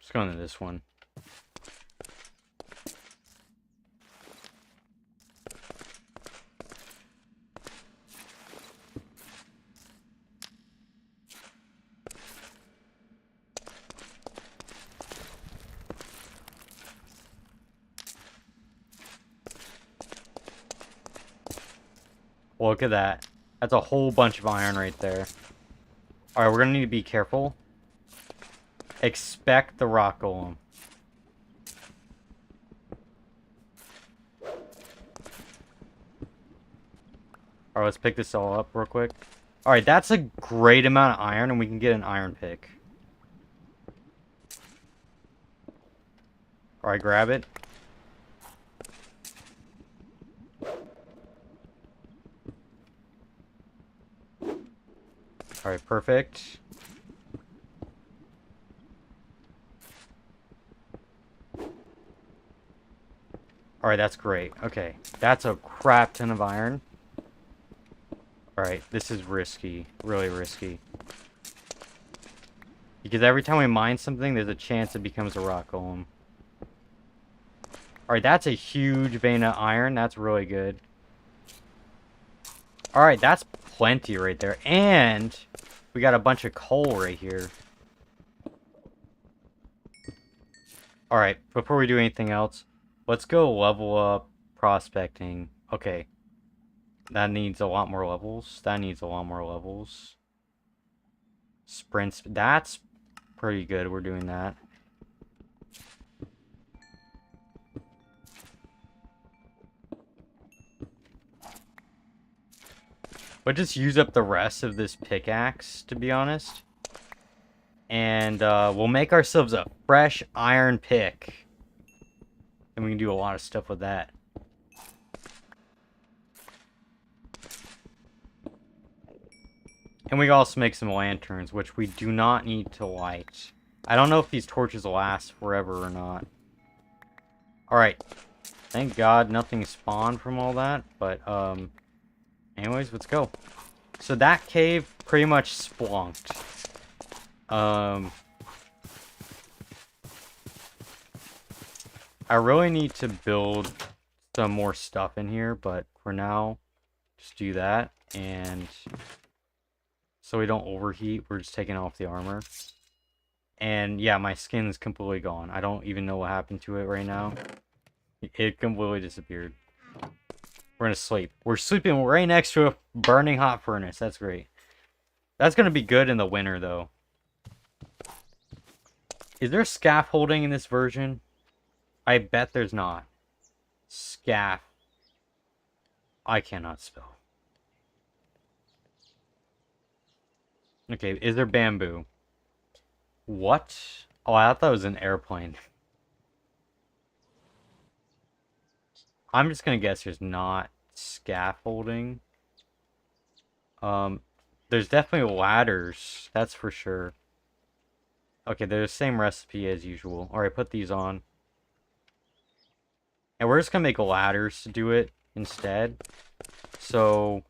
Let's go into this one. Look at that. That's a whole bunch of iron right there. Alright, we're gonna need to be careful. Expect the rock golem. Alright, let's pick this all up real quick. Alright, that's a great amount of iron, and we can get an iron pick. Alright, grab it. Alright, perfect. Alright, that's great. Okay, that's a crap ton of iron. Alright, this is risky. Really risky. Because every time we mine something, there's a chance it becomes a rock golem. Alright, that's a huge vein of iron. That's really good. Alright, that's plenty right there. And we got a bunch of coal right here. Alright, before we do anything else, let's go level up prospecting. Okay. That needs a lot more levels. That needs a lot more levels. Sprints. That's pretty good. We're doing that. But just use up the rest of this pickaxe, to be honest. And we'll make ourselves a fresh iron pick. And we can do a lot of stuff with that. And we can also make some lanterns, which we do not need to light. I don't know if these torches last forever or not. Alright. Thank God nothing spawned from all that. But, anyways, let's go. So that cave pretty much splunked. I really need to build some more stuff in here, but for now, just do that. And so we don't overheat, we're just taking off the armor. And yeah, my skin's completely gone. I don't even know what happened to it right now. It completely disappeared. We're gonna sleep. We're sleeping right next to a burning hot furnace. That's great. That's gonna be good in the winter, though. Is there scaffolding in this version? I bet there's not. Scaff. I cannot spell. Okay, is there bamboo? What? Oh, I thought that was an airplane. I'm just gonna guess there's not scaffolding. There's definitely ladders, that's for sure. Okay, they're the same recipe as usual. Alright, put these on. And we're just gonna make ladders to do it instead. So,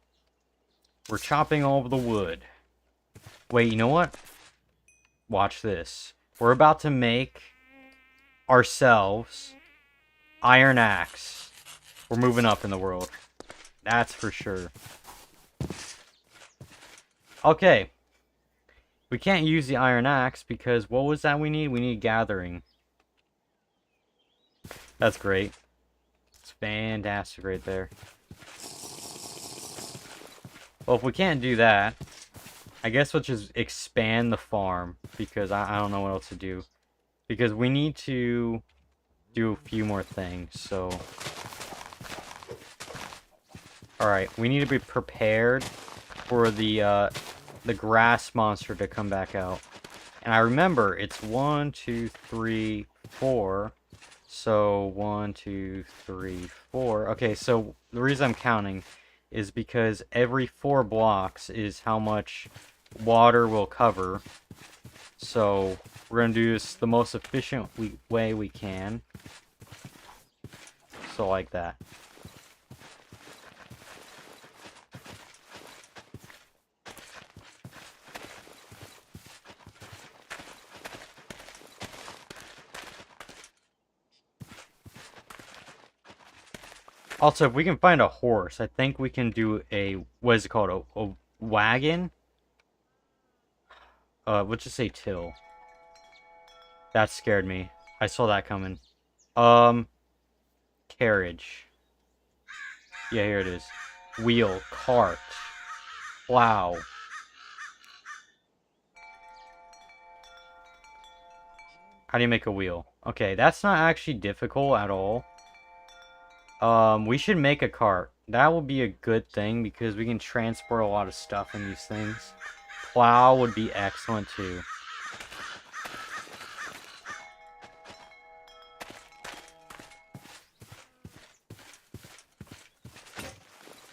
we're chopping all of the wood. Wait, you know what? Watch this. We're about to make ourselves iron axe. We're moving up in the world. That's for sure. Okay. We can't use the iron axe because what was that we need? We need gathering. That's great. It's fantastic right there. Well, if we can't do that, I guess we'll just expand the farm because I don't know what else to do. Because we need to do a few more things, so... Alright, we need to be prepared for the grass monster to come back out. And I remember, it's 1, 2, 3, 4. So, 1, 2, 3, 4. Okay, so the reason I'm counting is because every 4 blocks is how much water will cover. So, we're going to do this the most efficient way we can. So, like that. Also, if we can find a horse, I think we can do a, what is it called, a wagon? Let's just say till. That scared me. I saw that coming. Carriage. Yeah, here it is. Wheel, cart, plow. How do you make a wheel? Okay, that's not actually difficult at all. We should make a cart. That will be a good thing because we can transport a lot of stuff in these things. Plow would be excellent too.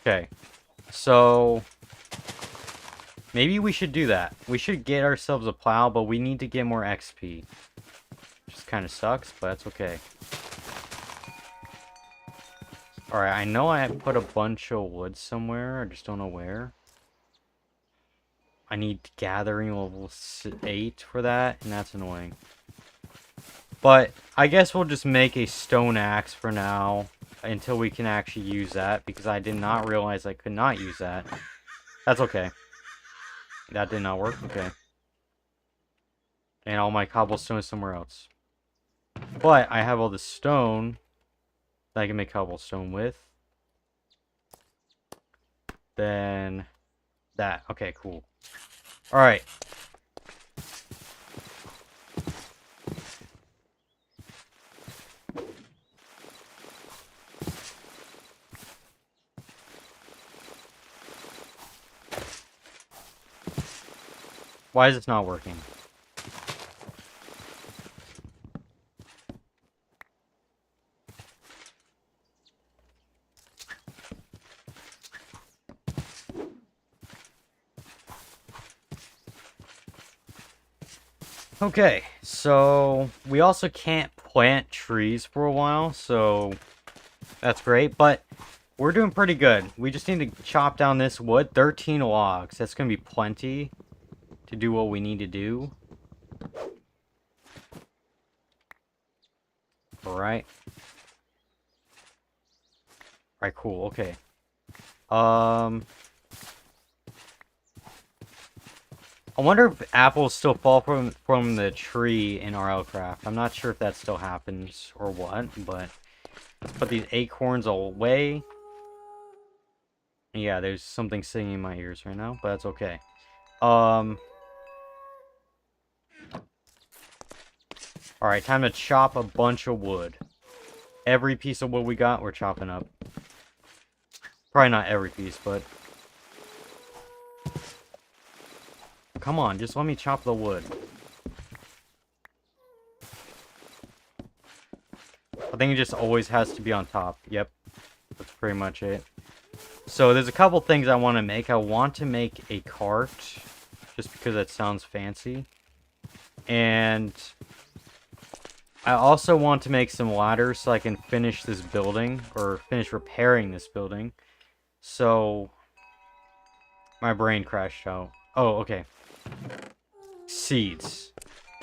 Okay, so maybe we should do that. We should get ourselves a plow, but we need to get more XP. Just kind of sucks, but that's okay. Alright, I know I put a bunch of wood somewhere. I just don't know where. I need gathering level 8 for that, and that's annoying. But I guess we'll just make a stone axe for now until we can actually use that, because I did not realize I could not use that. That's okay. That did not work. Okay. And all my cobblestone is somewhere else. But I have all the stone that I can make cobblestone with. Then that. Okay, cool. Alright. Why is this not working? Okay, so we also can't plant trees for a while, so that's great, but we're doing pretty good. We just need to chop down this wood, 13 logs. That's going to be plenty to do what we need to do. Alright. Alright, cool, okay. I wonder if apples still fall from the tree in RLCRAFT. I'm not sure if that still happens or what, but let's put these acorns away. Yeah, there's something singing in my ears right now, but that's okay. Alright, time to chop a bunch of wood. Every piece of wood we got, we're chopping up. Probably not every piece, but... Come on, just let me chop the wood. I think it just always has to be on top. Yep, that's pretty much it. So there's a couple things I want to make. I want to make a cart, just because that sounds fancy. And I also want to make some ladders so I can finish this building, or finish repairing this building. So my brain crashed out. Oh, okay. Seeds.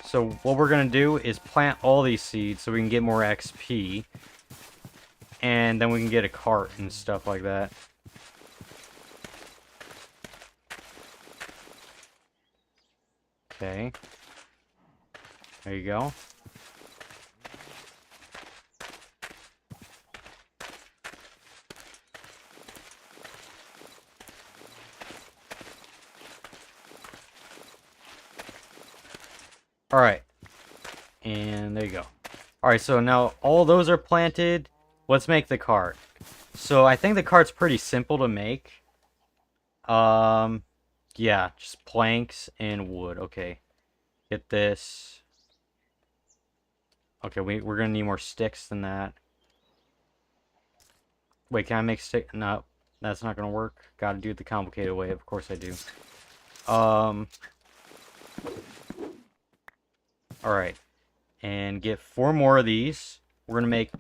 So what we're going to do is plant all these seeds so we can get more XP. And then we can get a cart and stuff like that. Okay. There you go. Alright. And there you go. Alright, so now all those are planted. Let's make the cart. So I think the cart's pretty simple to make. Yeah, just planks and wood. Okay. Get this. Okay, we're gonna need more sticks than that. Wait, can I make stick? No, that's not gonna work. Gotta do it the complicated way. Of course I do. Alright. And get 4 more of these. We're gonna make...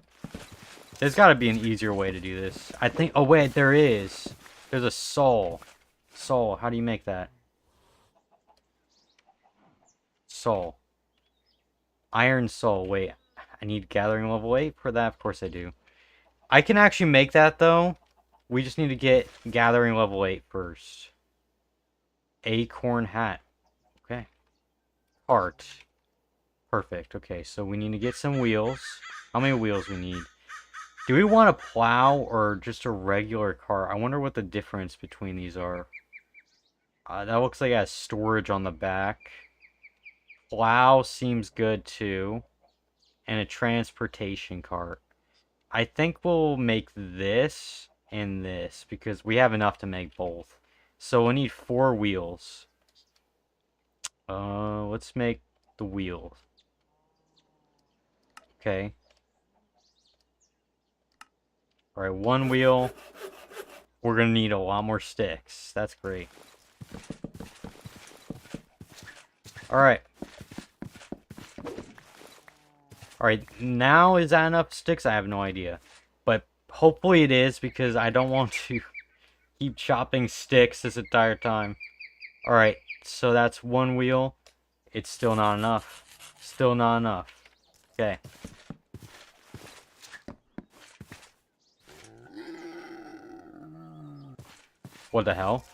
There's gotta be an easier way to do this. I think... Oh, wait, there is. There's a soul. Soul. How do you make that? Soul. Iron soul. Wait. I need gathering level 8 for that? Of course I do. I can actually make that, though. We just need to get gathering level 8 first. Acorn hat. Okay. Heart. Perfect. Okay, so we need to get some wheels. How many wheels we need? Do we want a plow or just a regular car? I wonder what the difference between these are. That looks like it has storage on the back. Plow seems good too. And a transportation cart. I think we'll make this and this because we have enough to make both. So we need 4 wheels. Let's make the wheels. Okay. Alright, 1 wheel. We're gonna need a lot more sticks. That's great. Alright. Alright, now is that enough sticks? I have no idea. But hopefully it is because I don't want to keep chopping sticks this entire time. Alright, so that's one wheel. It's still not enough. Still not enough. Okay. What the hell?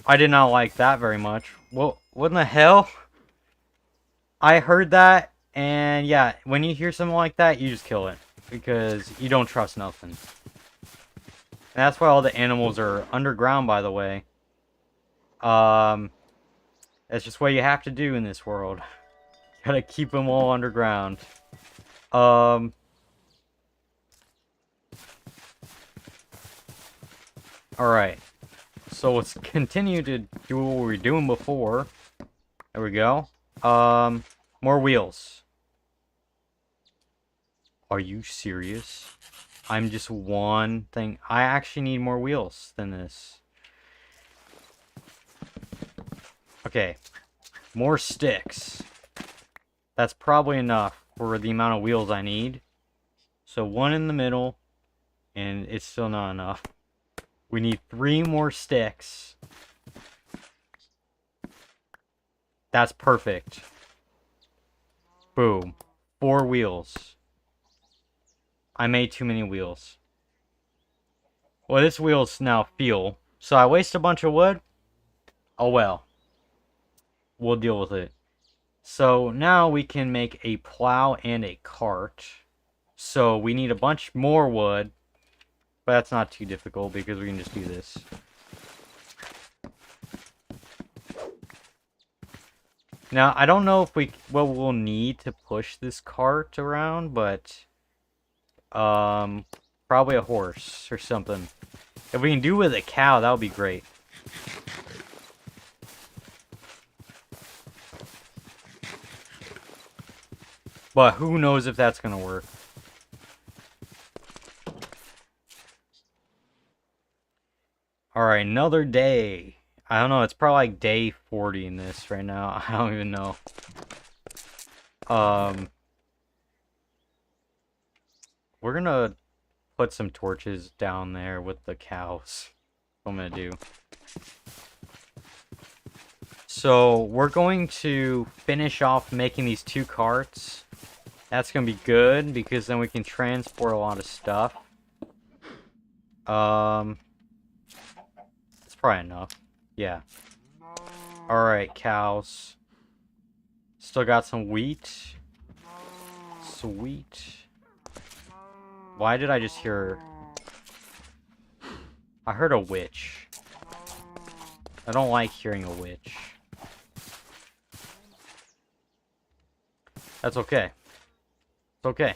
I did not like that very much. What in the hell? I heard that, and yeah, when you hear something like that, you just kill it. Because you don't trust nothing. And that's why all the animals are underground, by the way. That's just what you have to do in this world. Gotta keep them all underground. Alright. So let's continue to do what we were doing before. There we go. More wheels. Are you serious? I'm just one thing. I actually need more wheels than this. Okay. More sticks. That's probably enough for the amount of wheels I need. So one in the middle, and it's still not enough. We need 3 more sticks. That's perfect. Boom. 4 wheels. I made too many wheels. Well, this wheel's now fuel. So I waste a bunch of wood? Oh well. We'll deal with it. So now we can make a plow and a cart. So we need a bunch more wood. But that's not too difficult because we can just do this. Now, I don't know if what we'll need to push this cart around, but probably a horse or something. If we can do with a cow, that would be great. But who knows if that's gonna work. Alright, another day. I don't know, it's probably like day 40 in this right now. I don't even know. We're gonna put some torches down there with the cows. That's what I'm gonna do. So, we're going to finish off making these 2 carts. That's gonna be good, because then we can transport a lot of stuff. It's probably enough. Yeah. Alright, cows. Still got some wheat. Sweet. Why did I just hear... I heard a witch. I don't like hearing a witch. That's okay. It's okay.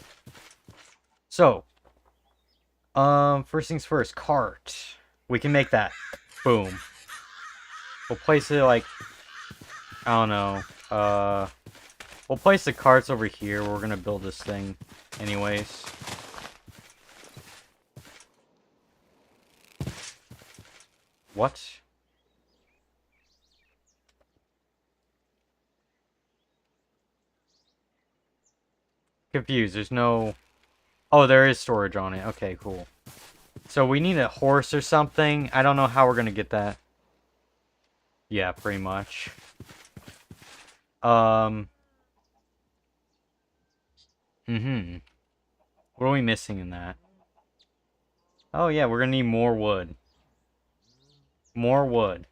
So. First things first. Cart. We can make that. Boom. We'll place it like... I don't know. We'll place the carts over here. We're gonna build this thing anyways. What? Confused. There's no... Oh, there is storage on it. Okay, cool. So we need a horse or something. I don't know how we're gonna get that. Yeah, pretty much. What are we missing in that? Oh yeah, we're gonna need more wood. More wood.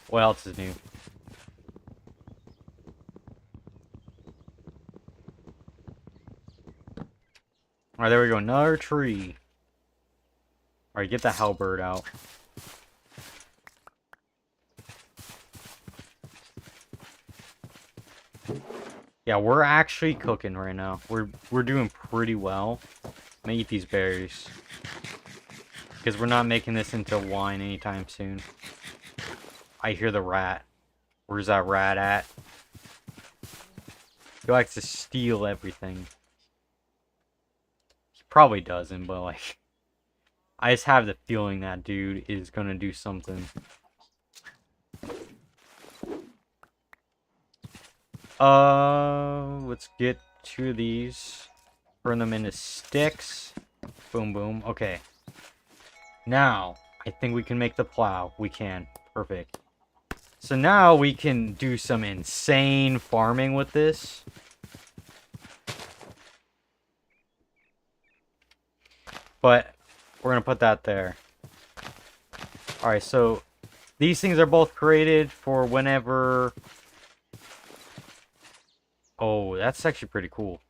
What else is new? Alright, there we go. Another tree. Alright, get the halberd out. Yeah, we're actually cooking right now. We're doing pretty well. I'm gonna eat these berries. Because we're not making this into wine anytime soon. I hear the rat. Where's that rat at? He likes to steal everything. He probably doesn't, but like... I just have the feeling that dude is gonna do something. Let's get 2 of these. Turn them into sticks. Boom, boom. Okay. Now, I think we can make the plow. We can. Perfect. So now we can do some insane farming with this. But we're going to put that there. Alright, so these things are both created for whenever... Oh, that's actually pretty cool.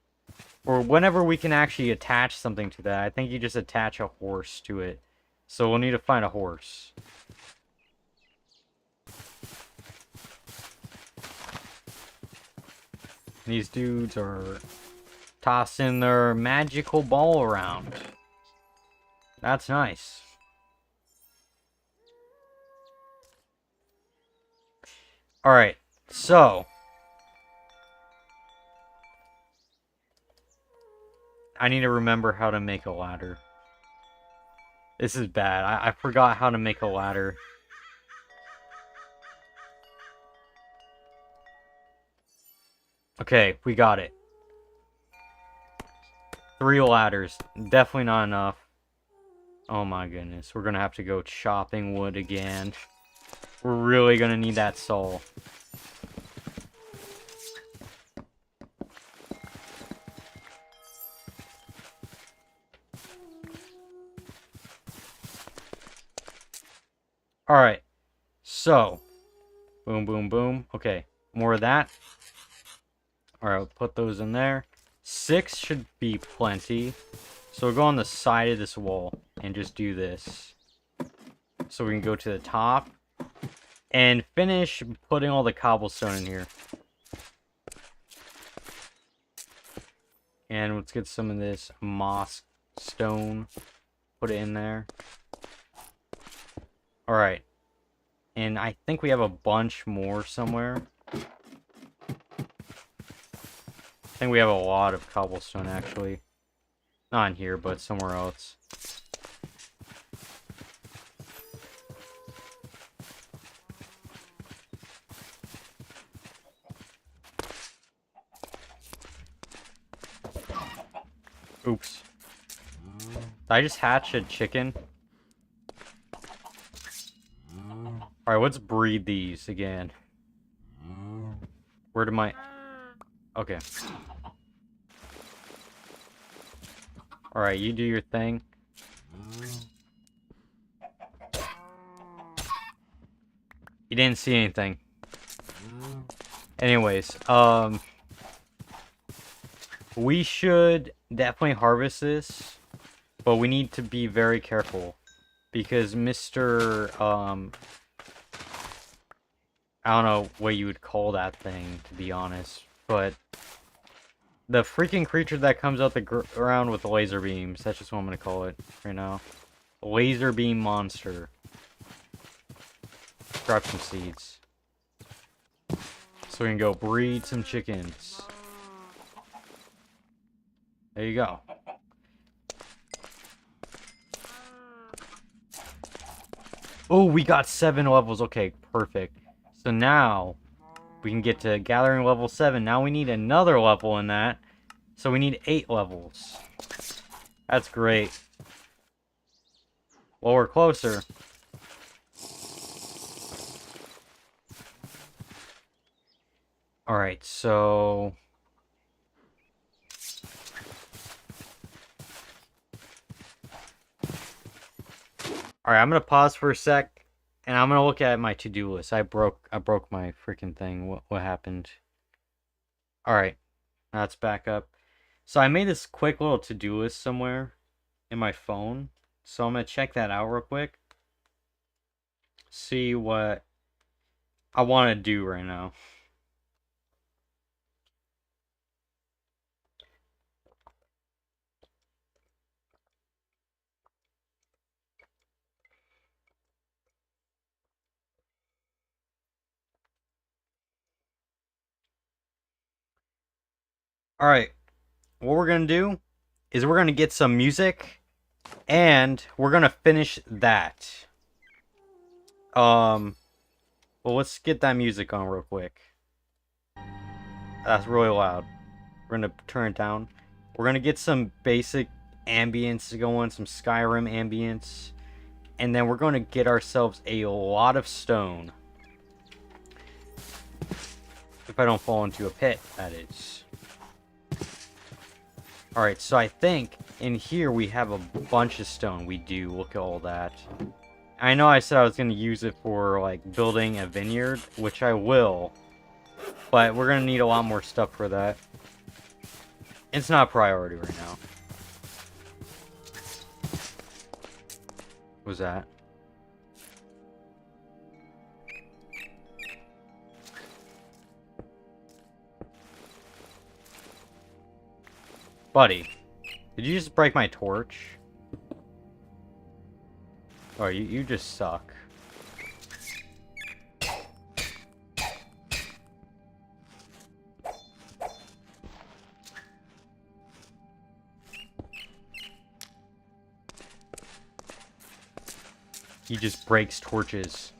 Or whenever we can actually attach something to that. I think you just attach a horse to it. So we'll need to find a horse. These dudes are tossing their magical ball around. That's nice. Alright, so... I need to remember how to make a ladder. This is bad. I forgot how to make a ladder. Okay, we got it. 3 ladders. Definitely not enough. Oh my goodness. We're gonna have to go chopping wood again. We're really gonna need that soul. Alright. So. Boom, boom, boom. Okay. More of that. Alright, we'll put those in there. 6 should be plenty. So we'll go on the side of this wall and just do this. So we can go to the top. And finish putting all the cobblestone in here. And let's get some of this moss stone. Put it in there. Alright. And I think we have a bunch more somewhere. I think we have a lot of cobblestone, actually. Not in here, but somewhere else. Oops. Did I just hatch a chicken? Alright, let's breed these again. Where did my... Okay. Alright, you do your thing. You didn't see anything. Anyways, we should definitely harvest this, but we need to be very careful because Mr. I don't know what you would call that thing, to be honest, but the freaking creature that comes out the ground with the laser beams, that's just what I'm gonna call it right now. Laser beam monster. Grab some seeds. So we can go breed some chickens. There you go. Oh, we got 7 levels. Okay, perfect. So now we can get to gathering level 7. Now we need another level in that. So we need 8 levels. That's great. Well, we're closer. Alright, so... Alright, I'm gonna pause for a sec, and I'm gonna look at my to-do list. I broke my freaking thing. What happened? Alright, let's back up. So I made this quick little to-do list somewhere in my phone. So I'm gonna check that out real quick. See what I want to do right now. Alright, what we're gonna do is we're gonna get some music and we're gonna finish that. Well, let's get that music on real quick. That's really loud. We're gonna turn it down. We're gonna get some basic ambience going, some Skyrim ambience. And then we're gonna get ourselves a lot of stone. If I don't fall into a pit, that is. Alright, so I think in here we have a bunch of stone. We do. Look at all that. I know I said I was going to use it for, like, building a vineyard, which I will. But we're going to need a lot more stuff for that. It's not a priority right now. What was that? Buddy, did you just break my torch? Oh, you just suck. He just breaks torches.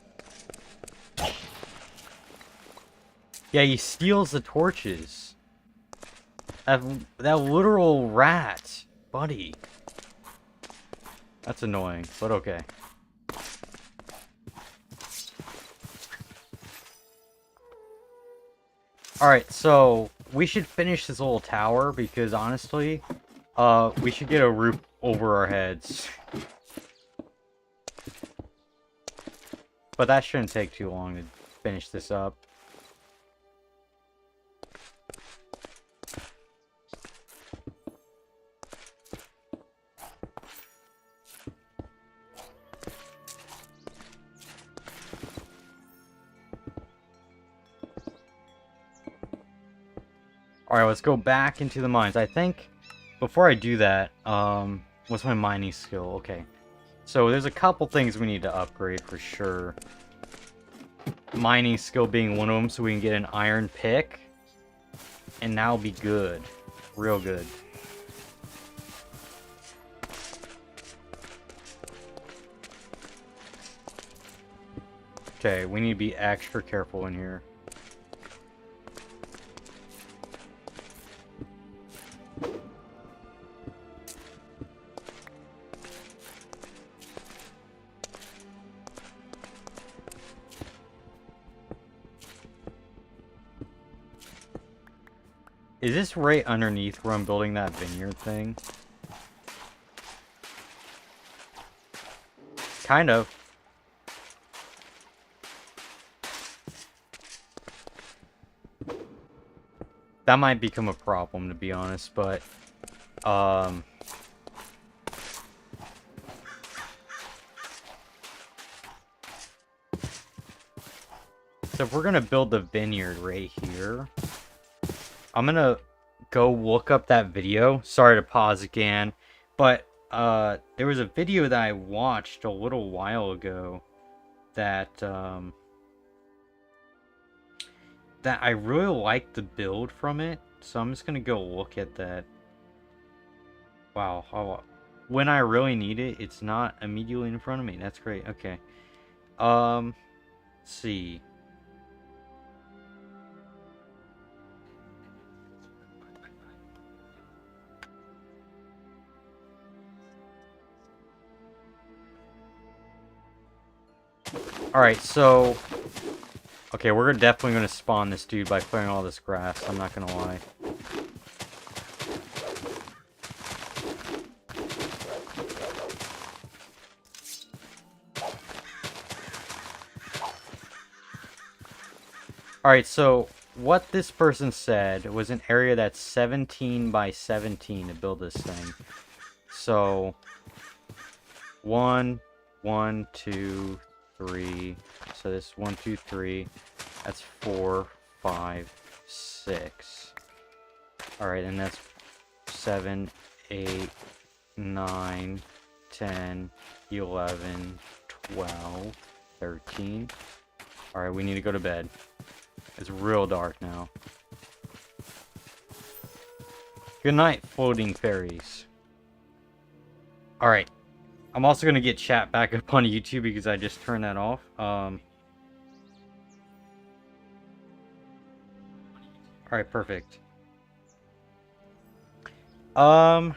Yeah, he steals the torches. That literal rat. Buddy. That's annoying, but okay. Alright, so we should finish this little tower because honestly, we should get a roof over our heads. But that shouldn't take too long to finish this up. Alright, let's go back into the mines. I think, before I do that, what's my mining skill? Okay. So, there's a couple things we need to upgrade for sure. Mining skill being one of them, so we can get an iron pick. And that'll be good. Real good. Okay, we need to be extra careful in here. Is this right underneath where I'm building that vineyard thing? Kind of. That might become a problem, to be honest, but... So if we're gonna build the vineyard right here... I'm gonna go look up that video. Sorry to pause again, but there was a video that I watched a little while ago that that I really liked the build from it. So I'm just gonna go look at that. Wow, when I really need it, it's not immediately in front of me. That's great. Okay. Let's see. Alright, so... Okay, we're definitely going to spawn this dude by clearing all this grass, I'm not going to lie. Alright, so what this person said was an area that's 17 by 17 to build this thing. So... 1, 2, 3. So this 1, 2, 3. That's 4, 5, 6. Alright, and that's 7, 8, 9, 10, 11, 12, 13. Alright, we need to go to bed. It's real dark now. Good night, floating fairies. Alright. I'm also going to get chat back up on YouTube because I just turned that off. Alright, perfect. All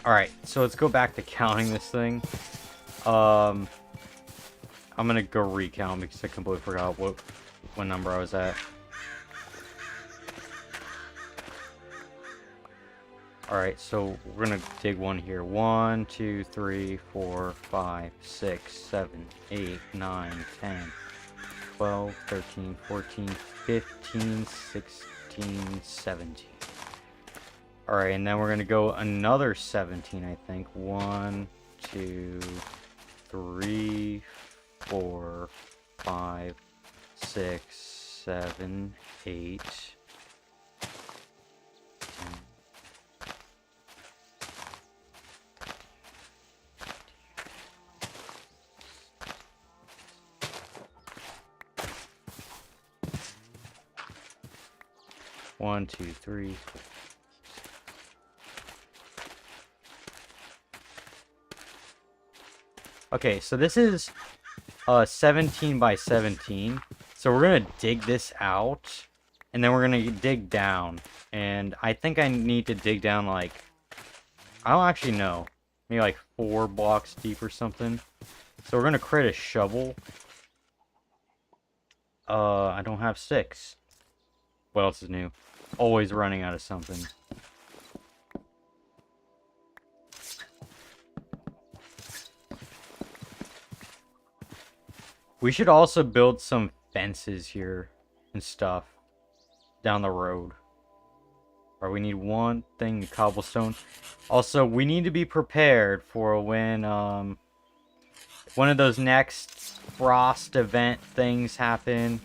right, so let's go back to counting this thing. I'm gonna go recount because I completely forgot what number I was at. Alright, so we're gonna dig one here. 1, 2, 3, 4, 5, 6, 7, 8, 9, 10, 12, 13, 14, 15, 16, 17. Alright, and then we're gonna go another 17, I think. 1, 2, 3, 4, 5, 6, 7, 8, 10. 1, 2, 3, 4. Okay, so this is 17 by 17. So we're gonna dig this out, and then we're gonna dig down. And I think I need to dig down like, I don't actually know, maybe like 4 blocks deep or something. So we're gonna create a shovel. I don't have 6. What else is new? Always running out of something. We should also build some fences here and stuff down the road. Or we need one thing, cobblestone. Also, we need to be prepared for when one of those next frost event things happen.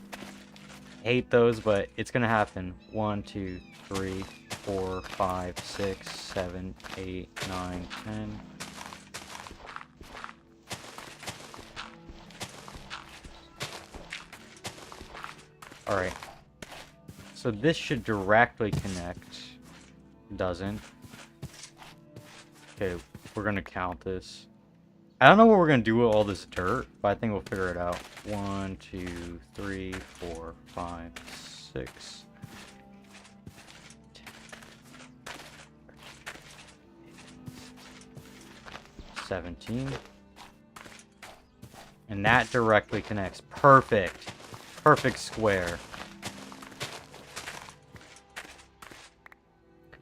Hate those, but it's gonna happen. 1, 2, 3, 4, 5, 6, 7, 8, 9, 10. Alright. So this should directly connect. Doesn't. Okay, we're gonna count this. I don't know what we're gonna do with all this dirt, but I think we'll figure it out. 1, 2, 3, 4, 5, 6. 17. And that directly connects. Perfect. Perfect square.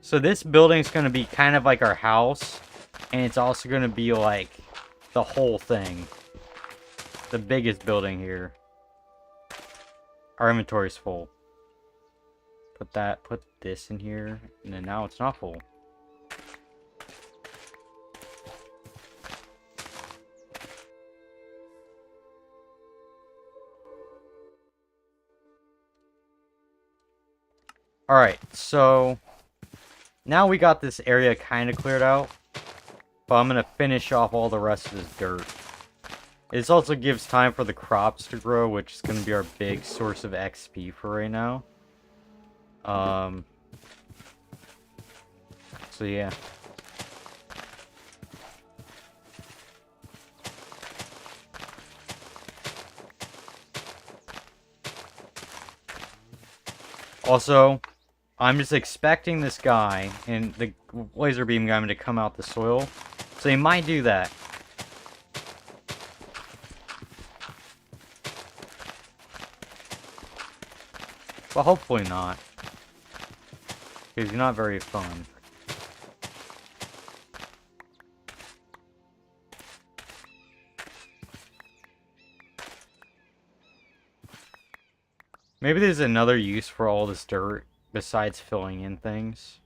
So this building's going to be kind of like our house. And it's also going to be like the whole thing. The biggest building here. Our inventory's full. Put this in here. And then now it's not full. Alright, so now we got this area kind of cleared out, but I'm going to finish off all the rest of this dirt. This also gives time for the crops to grow, which is going to be our big source of XP for right now. So yeah. Also, I'm just expecting this guy and the laser beam guy to come out the soil. So he might do that. But hopefully not. Because he's not very fun. Maybe there's another use for all this dirt besides filling in things.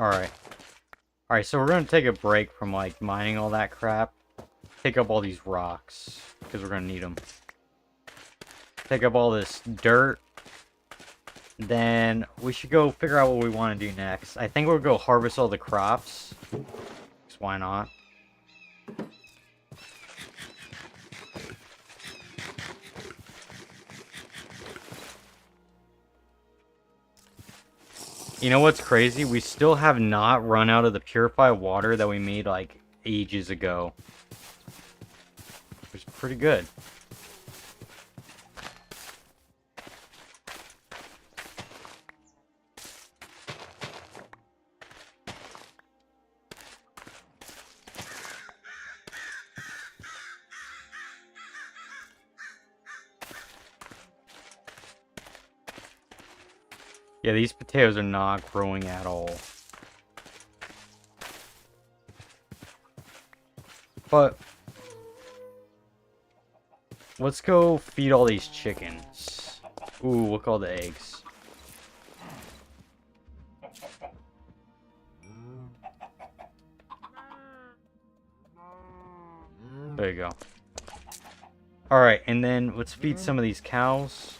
Alright. Alright, so we're going to take a break from, like, mining all that crap. Take up all these rocks, because we're going to need them. Take up all this dirt. Then we should go figure out what we want to do next. I think we'll go harvest all the crops. Because why not? You know what's crazy? We still have not run out of the purified water that we made like ages ago. Which is pretty good. Yeah, these potatoes are not growing at all. But let's go feed all these chickens. Ooh, look at all the eggs. There you go. Alright, and then let's feed some of these cows.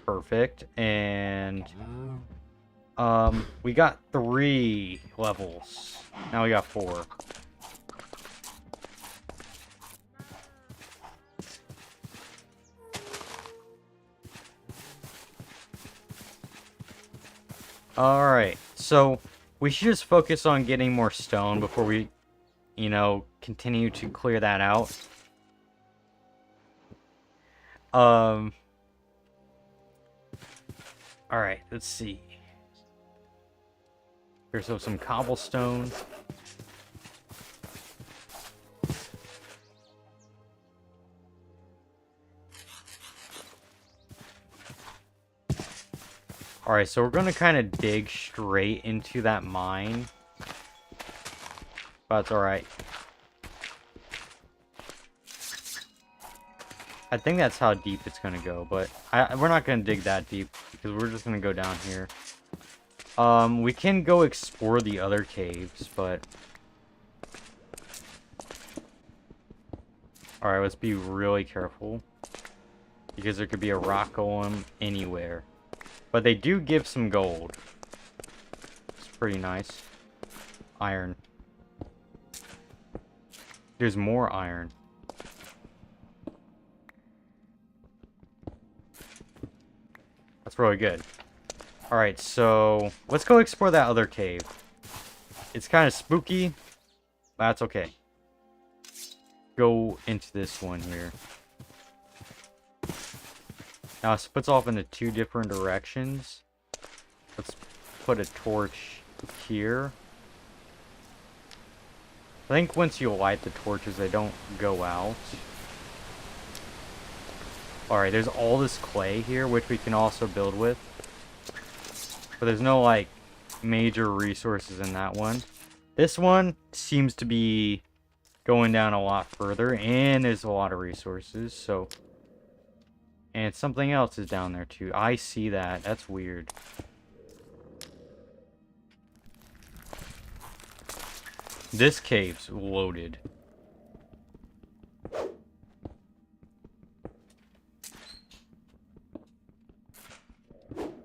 Perfect. And we got 3 levels. Now we got 4. Alright, so we should just focus on getting more stone before we, you know, continue to clear that out. Alright, let's see. Here's some cobblestone. Alright, so we're going to kind of dig straight into that mine. But it's alright. I think that's how deep it's going to go, but we're not going to dig that deep because we're just going to go down here. We can go explore the other caves, but... Alright, let's be really careful. Because there could be a rock golem anywhere. But they do give some gold. It's pretty nice. Iron. There's more iron. That's really good. Alright, so let's go explore that other cave. It's kind of spooky, but that's okay. Go into this one here. Now it splits off into 2 different directions. Let's put a torch here. I think once you light the torches, they don't go out. Alright, there's all this clay here, which we can also build with. But there's no, like, major resources in that one. This one seems to be going down a lot further, and there's a lot of resources, so... And something else is down there, too. I see that. That's weird. This cave's loaded.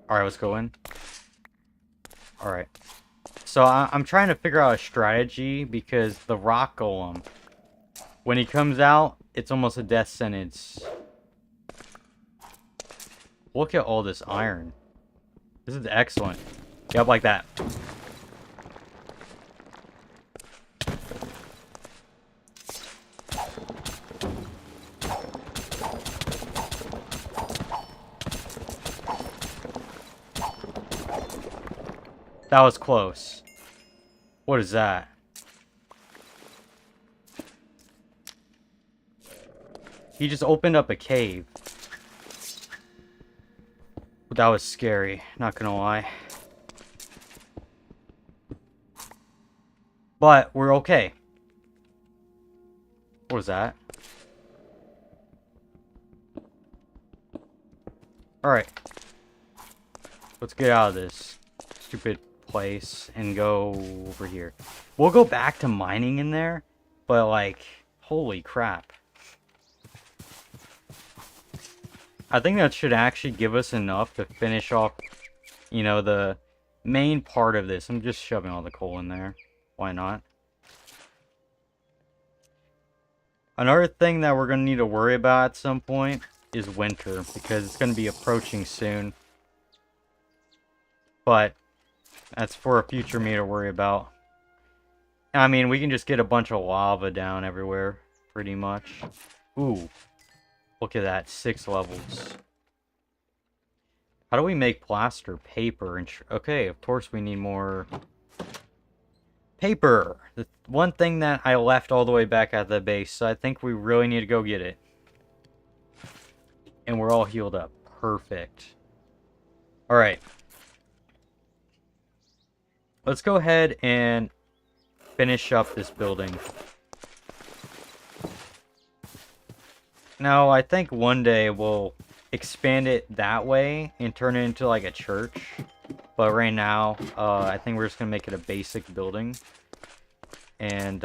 Alright, let's go in. Alright. So I'm trying to figure out a strategy because the rock golem, when he comes out, it's almost a death sentence. Look at all this iron. This is excellent. Yep, like that. That was close. What is that? He just opened up a cave. That was scary, not gonna lie. But we're okay. What was that? Alright. Let's get out of this stupid place and go over here. We'll go back to mining in there, but like, holy crap. I think that should actually give us enough to finish off, you know, the main part of this. I'm just shoving all the coal in there. Why not? Another thing that we're going to need to worry about at some point is winter, because it's going to be approaching soon. But that's for a future me to worry about. I mean, we can just get a bunch of lava down everywhere, pretty much. Ooh, look at that, 6 levels. How do we make plaster? Paper. And okay, of course we need more paper. The one thing that I left all the way back at the base, so I think we really need to go get it. And we're all healed up. Perfect. Alright. Let's go ahead and finish up this building. Now, I think one day we'll expand it that way and turn it into like a church. But right now, I think we're just going to make it a basic building. And,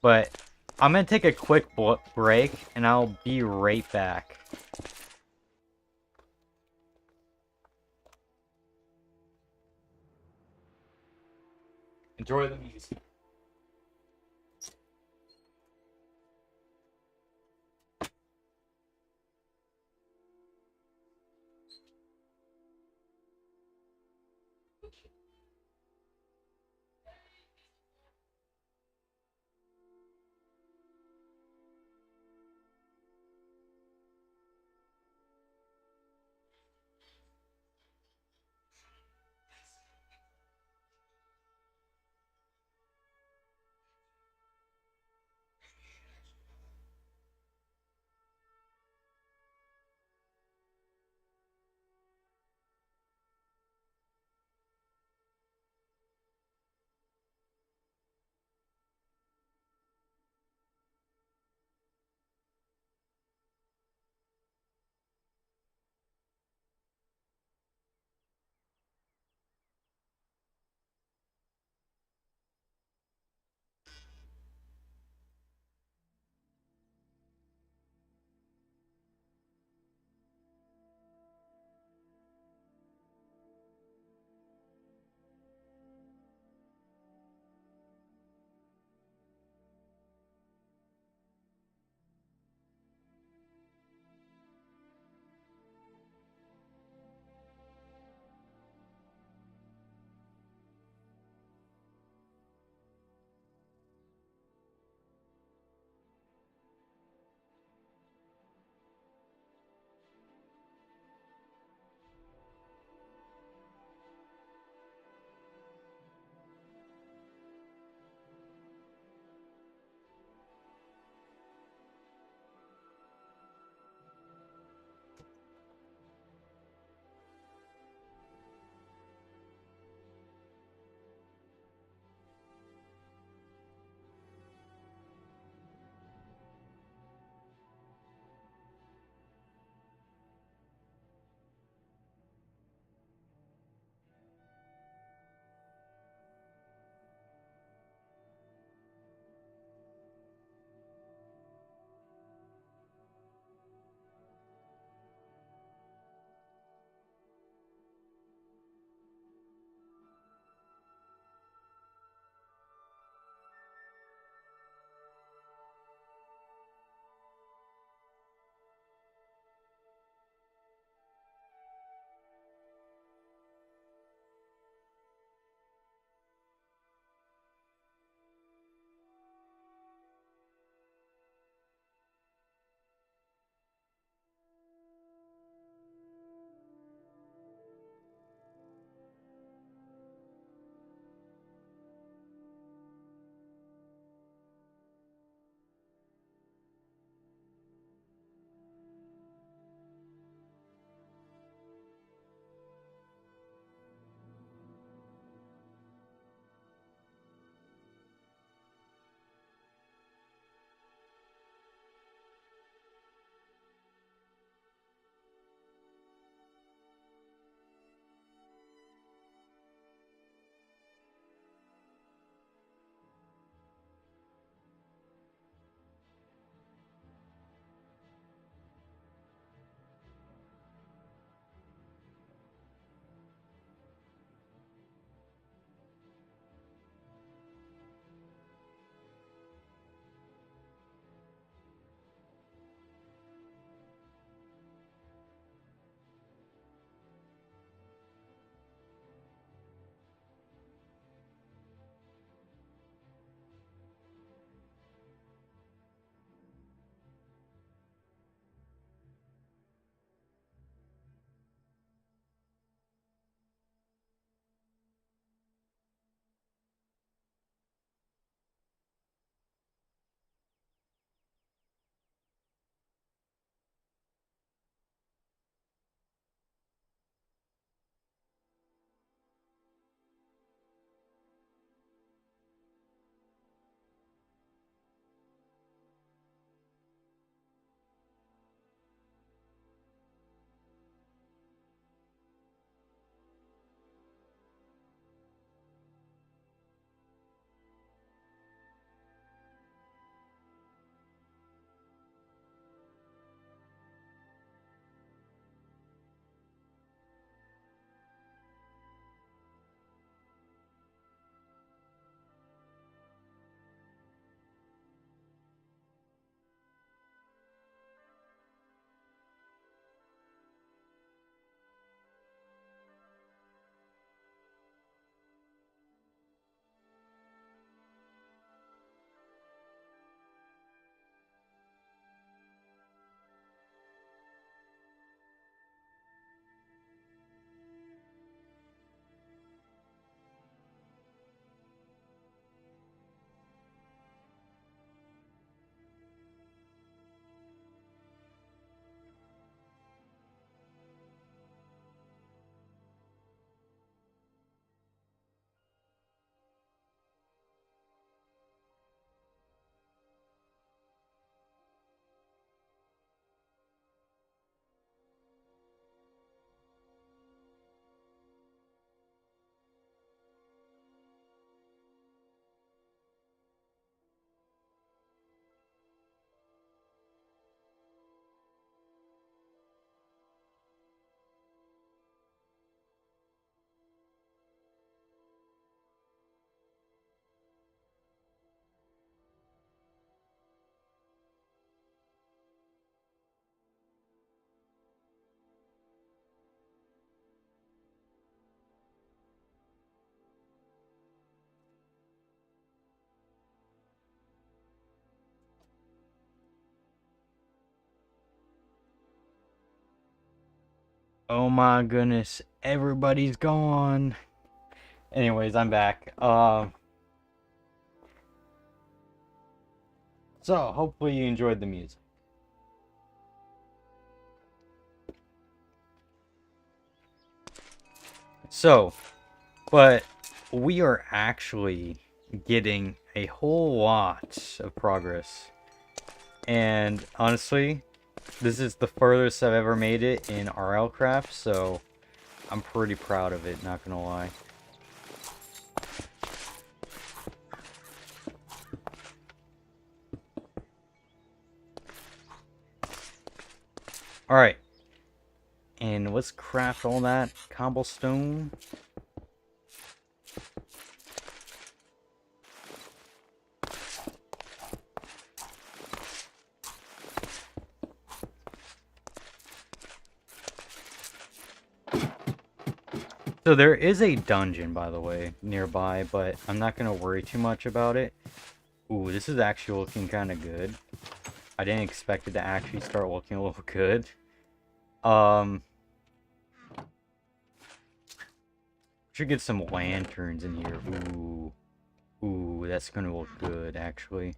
but I'm going to take a quick break, and I'll be right back. Enjoy the music. Oh my goodness, everybody's gone. Anyways, I'm back. So hopefully you enjoyed the music. So, but we are actually getting a whole lot of progress. And honestly, this is the furthest I've ever made it in RLCRAFT, so I'm pretty proud of it, not gonna lie. Alright. And let's craft all that cobblestone. So there is a dungeon, by the way, nearby, but I'm not going to worry too much about it. Ooh, this is actually looking kind of good. I didn't expect it to actually start looking a little good. Should get some lanterns in here. Ooh. Ooh, that's going to look good, actually.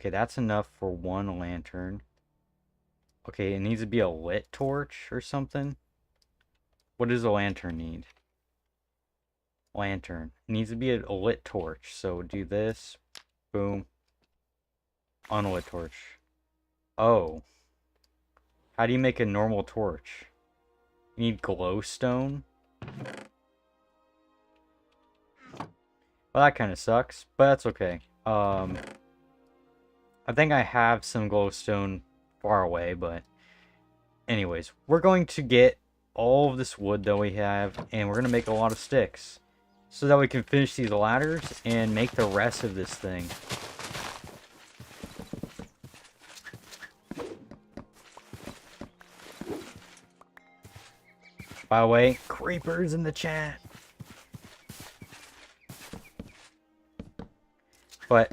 Okay, that's enough for one lantern. Okay, it needs to be a lit torch or something. What does a lantern need? Lantern. It needs to be a lit torch. So do this. Boom. Unlit torch. Oh. How do you make a normal torch? You need glowstone? Well, that kind of sucks, but that's okay. I think I have some glowstone far away, but anyways, we're going to get all of this wood that we have, and we're going to make a lot of sticks so that we can finish these ladders and make the rest of this thing. By the way, creepers in the chat. But,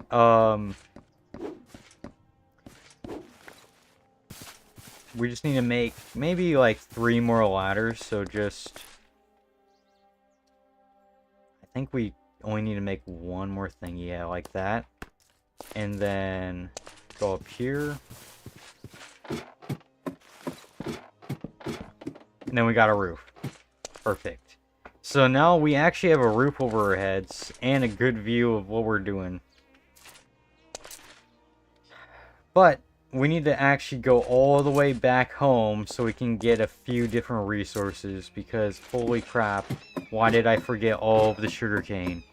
we just need to make maybe like 3 more ladders, so just... I think we only need to make one more thing, yeah, like that. And then go up here. And then we got a roof. Perfect. So now we actually have a roof over our heads and a good view of what we're doing. But we need to actually go all the way back home so we can get a few different resources, because holy crap, why did I forget all of the sugarcane?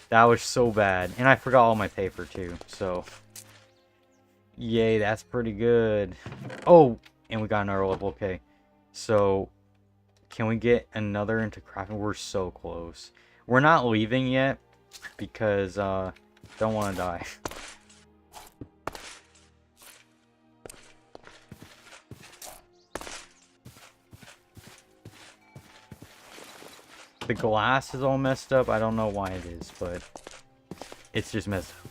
That was so bad. And I forgot all my paper too, so... Yay, that's pretty good. Oh, and we got another level, okay. So, can we get another into crafting? We're so close. We're not leaving yet, because, don't want to die. The glass is all messed up. I don't know why it is, but it's just messed up.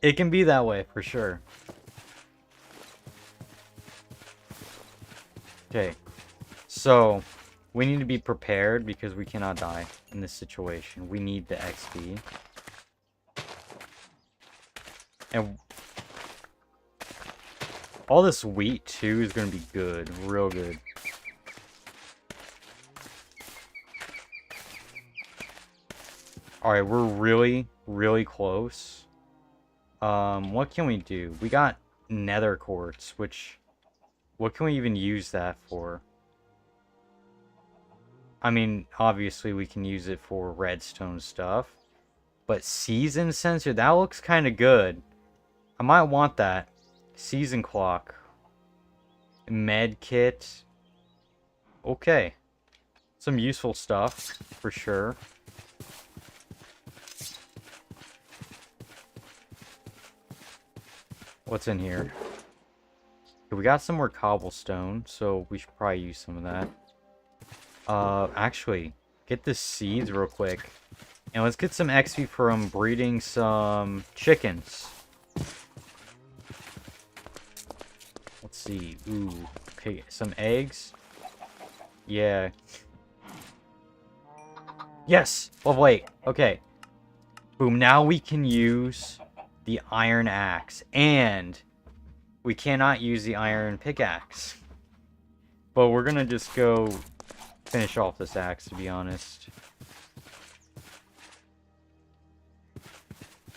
It can be that way, for sure. Okay. So, we need to be prepared because we cannot die in this situation. We need the XP. And all this wheat, too, is going to be good. Real good. Alright, we're really, really close. What can we do? We got nether quartz, which... What can we even use that for? I mean, obviously we can use it for redstone stuff. But season sensor, that looks kind of good. I might want that. Season clock. Med kit. Okay. Some useful stuff, for sure. What's in here? We got some more cobblestone, so we should probably use some of that. Actually, get the seeds real quick. And let's get some XP from breeding some chickens. see. Ooh. Okay, some eggs. Yeah. Yes! Level 8. Okay. Boom. Now we can use the iron axe. And we cannot use the iron pickaxe. But we're gonna just go finish off this axe, to be honest.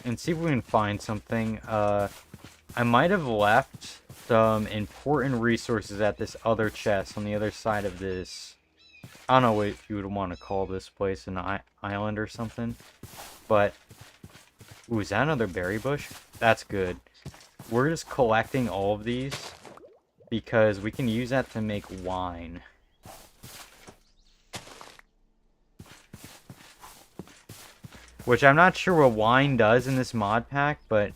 And see if we can find something. I might have left some important resources at this other chest on the other side of this. I don't know what you would want to call this place, an island or something. But, ooh, is that another berry bush? That's good. We're just collecting all of these because we can use that to make wine. Which I'm not sure what wine does in this mod pack, but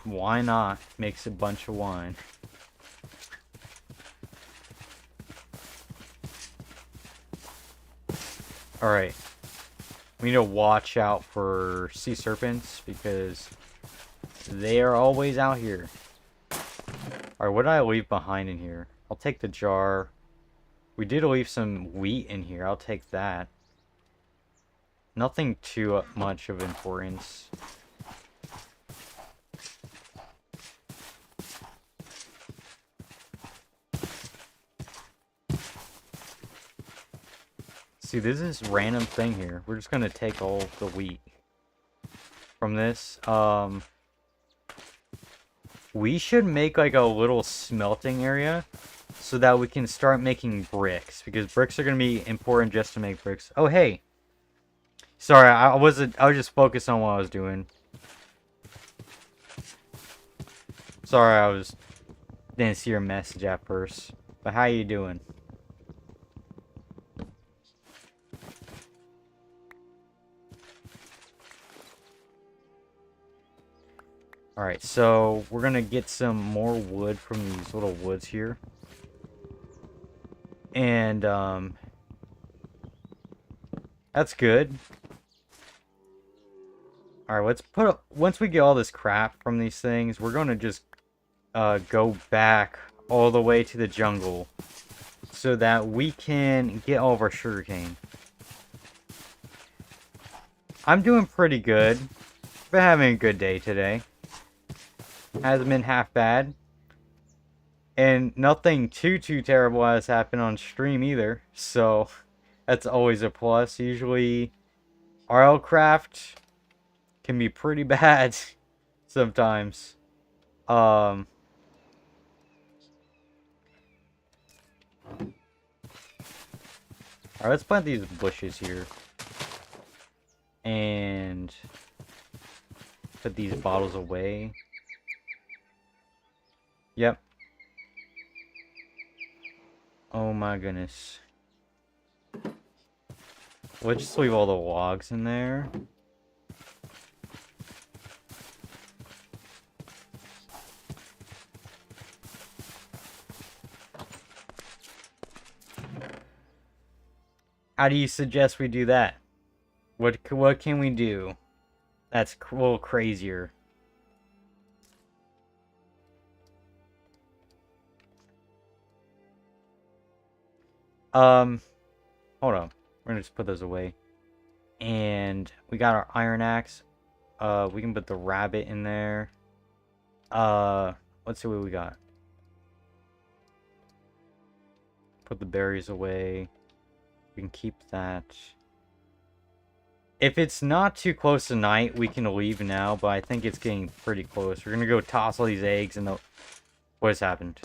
why not? Makes a bunch of wine. Alright. We need to watch out for sea serpents because they are always out here. Alright, what did I leave behind in here? I'll take the jar. We did leave some wheat in here. I'll take that. Nothing too much of importance. See, this is random thing here. We're just gonna take all the wheat from this. We should make like a little smelting area so that we can start making bricks, because bricks are gonna be important just to make bricks. Oh, hey. Sorry, I was just focused on what I was doing. Sorry, didn't see your message at first. But how you doing? Alright, so we're gonna get some more wood from these little woods here. And, that's good. Alright, let's once we get all this crap from these things, we're gonna just, go back all the way to the jungle so that we can get all of our sugarcane. I'm doing pretty good. Been having a good day today. Hasn't been half bad. And nothing too terrible has happened on stream either. So, that's always a plus. Usually, RLCRAFT can be pretty bad sometimes. Alright, let's plant these bushes here. And put these bottles away. Yep. Oh my goodness. Let's just leave all the logs in there. How do you suggest we do that? What can we do that's a little crazier? Hold on. We're gonna just put those away. And we got our iron axe. We can put the rabbit in there. Let's see what we got. Put the berries away. We can keep that. If it's not too close to night, we can leave now, but I think it's getting pretty close. We're gonna go toss all these eggs and what has happened?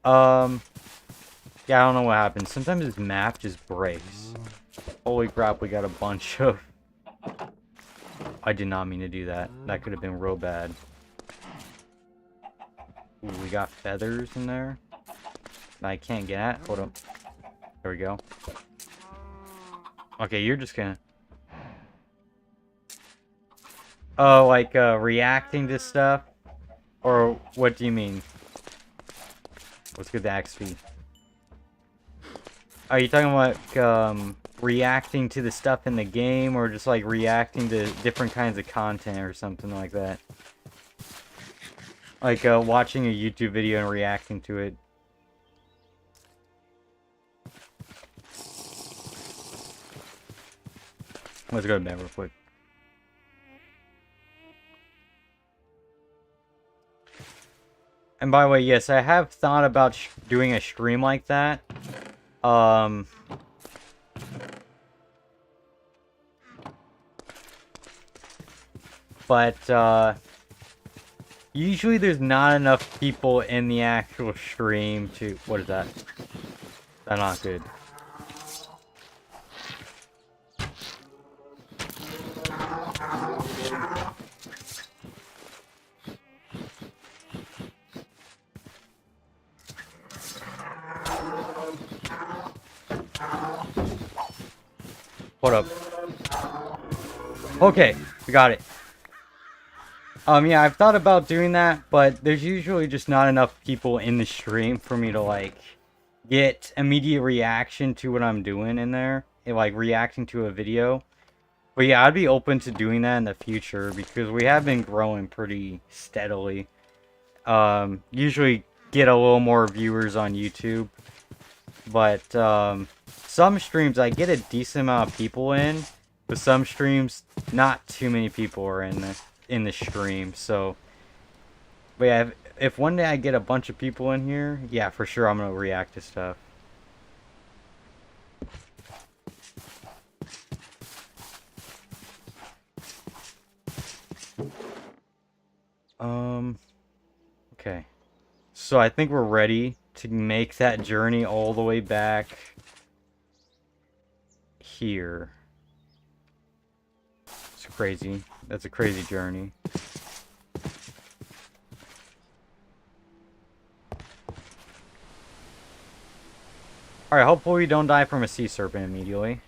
Yeah, I don't know what happened. Sometimes this map just breaks. Holy crap, we got a bunch of... I did not mean to do that. That could have been real bad. Ooh, we got feathers in there that I can't get at. Hold up. There we go. Okay, you're just gonna... Oh, like, reacting to stuff? Or what do you mean? Let's get the XP. Are you talking about reacting to the stuff in the game, or just like reacting to different kinds of content or something like that? Like watching a YouTube video and reacting to it. Let's go to bed real quick. And by the way, yes, I have thought about doing a stream like that. But usually there's not enough people in the actual stream to... What is that? That's not good. Hold up. Okay, we got it. Yeah, I've thought about doing that, but there's usually just not enough people in the stream for me to, like, get immediate reaction to what I'm doing in there. Like, reacting to a video. But yeah, I'd be open to doing that in the future, because we have been growing pretty steadily. Usually get a little more viewers on YouTube. But, some streams I get a decent amount of people in, but some streams not too many people are in the stream. So, but yeah, if one day I get a bunch of people in here, yeah, for sure I'm gonna react to stuff. Okay. So I think we're ready to make that journey all the way back here. It's crazy. That's a crazy journey. Alright, hopefully we don't die from a sea serpent immediately.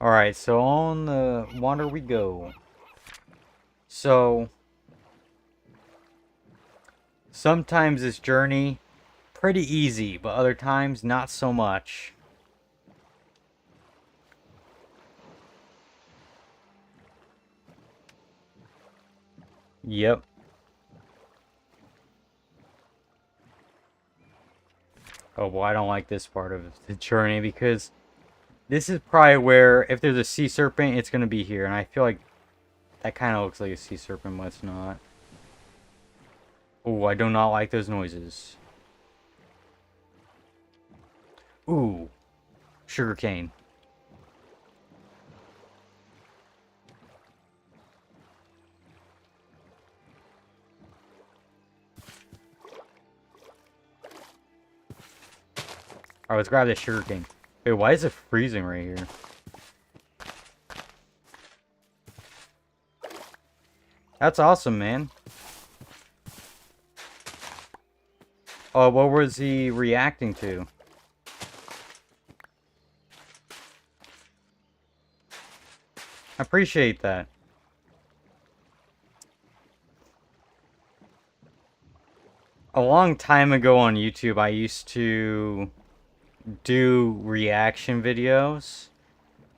Alright, so on the water we go. So, sometimes this journey, pretty easy, but other times not so much. Yep. Oh, well, I don't like this part of the journey, because this is probably where, if there's a sea serpent, it's going to be here. And I feel like that kind of looks like a sea serpent, but it's not. Oh, I do not like those noises. Ooh, sugarcane. Alright, let's grab this sugarcane. Wait, why is it freezing right here? That's awesome, man. Oh, what was he reacting to? I appreciate that. A long time ago on YouTube, I used to do reaction videos.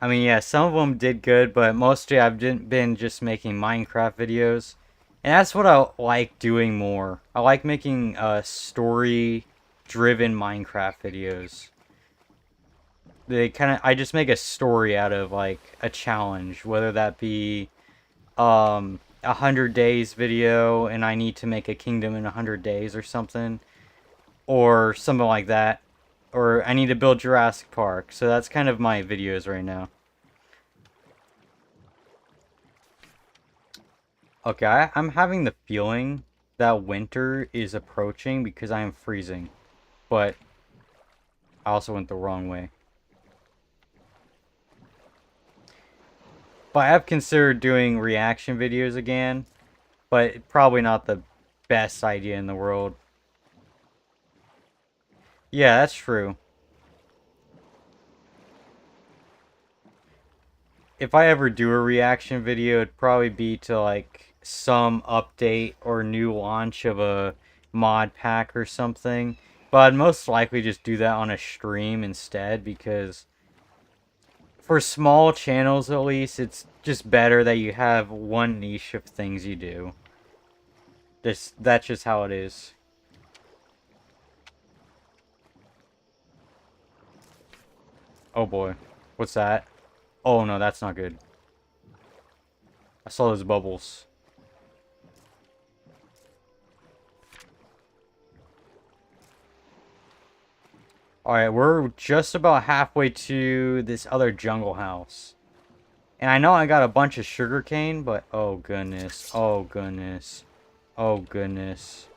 I mean, yeah, some of them did good, but mostly I've been just making Minecraft videos. And that's what I like doing more. I like making story-driven Minecraft videos. I just make a story out of, like, a challenge, whether that be 100 days video and I need to make a kingdom in 100 days or something, or something like that, or I need to build Jurassic Park. So that's kind of my videos right now. Okay, I'm having the feeling that winter is approaching because I am freezing, but I also went the wrong way. But I have considered doing reaction videos again, but probably not the best idea in the world. Yeah, that's true. if I ever do a reaction video, it'd probably be to like some update or new launch of a mod pack or something. But I'd most likely just do that on a stream instead, because for small channels at least, it's just better that you have one niche of things you do. That's just how it is. Oh boy. What's that? Oh no, that's not good. I saw those bubbles. Alright, we're just about halfway to this other jungle house. And I know I got a bunch of sugarcane, but oh goodness. Oh goodness. Oh goodness.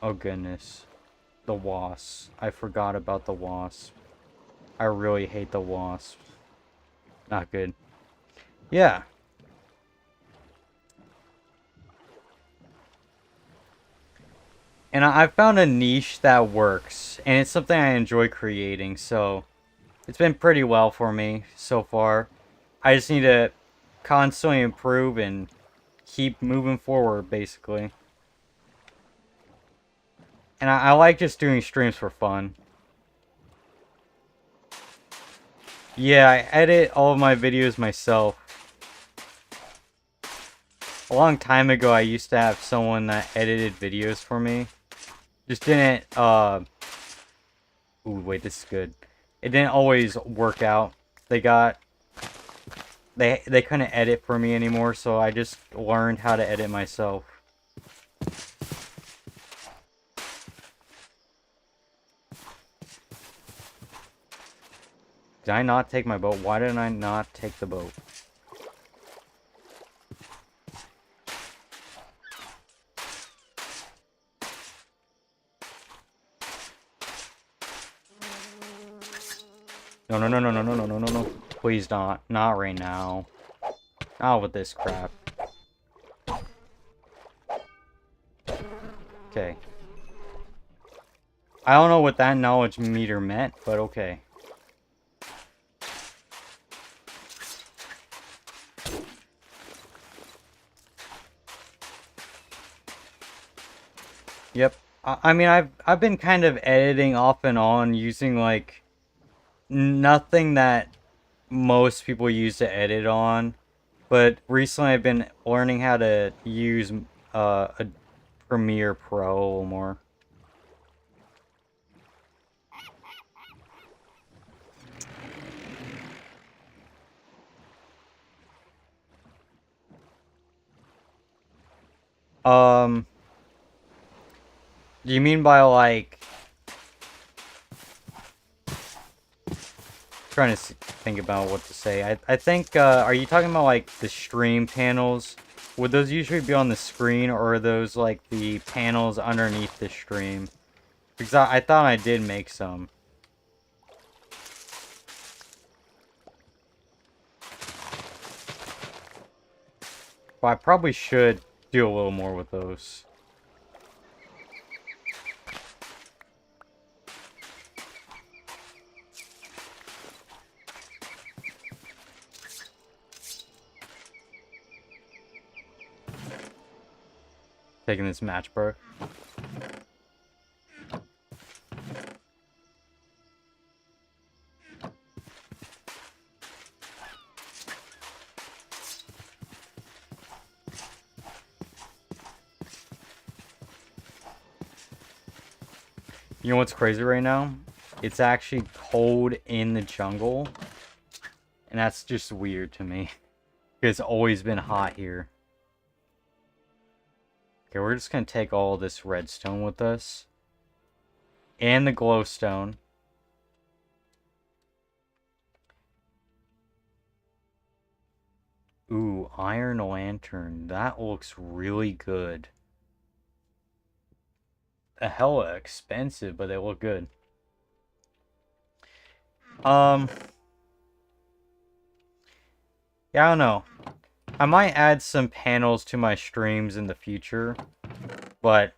Oh goodness. The wasps. I forgot about the wasps. I really hate the wasps. Not good. Yeah. And I found a niche that works. And it's something I enjoy creating. So it's been pretty well for me so far. I just need to constantly improve and keep moving forward, basically. And I like just doing streams for fun. Yeah, I edit all of my videos myself. A long time ago, I used to have someone that edited videos for me. Just didn't, ooh, wait, this is good. It didn't always work out. They couldn't edit for me anymore, so I just learned how to edit myself. Did I not take my boat? Why did I not take the boat? No, no, no, no, no, no, no, no, no, no. Please not. Not right now. Not with this crap. Okay. I don't know what that knowledge meter meant, but okay. Yep. I mean, I've been kind of editing off and on using like nothing that most people use to edit on, but recently I've been learning how to use a Premiere Pro a little more. Do you mean by like trying to think about what to say? I think are you talking about like the stream panels? Would those usually be on the screen, or are those like the panels underneath the stream? Because I thought I did make some. But I probably should do a little more with those. Taking this match, bro. You know what's crazy right now? It's actually cold in the jungle. And that's just weird to me. It's always been hot here. Okay, we're just gonna take all this redstone with us. And the glowstone. Ooh, iron lantern. That looks really good. Hella expensive, but they look good. Yeah, I don't know. I might add some panels to my streams in the future, but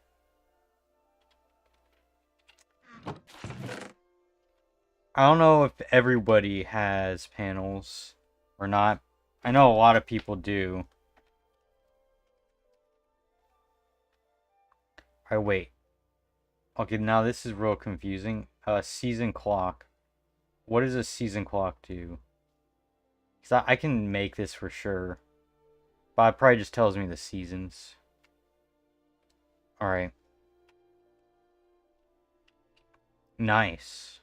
I don't know if everybody has panels. Or not. I know a lot of people do. Alright, wait. Okay, now this is real confusing. Season clock. What does a season clock do? Because I can make this for sure. But it probably just tells me the seasons. Alright. Nice.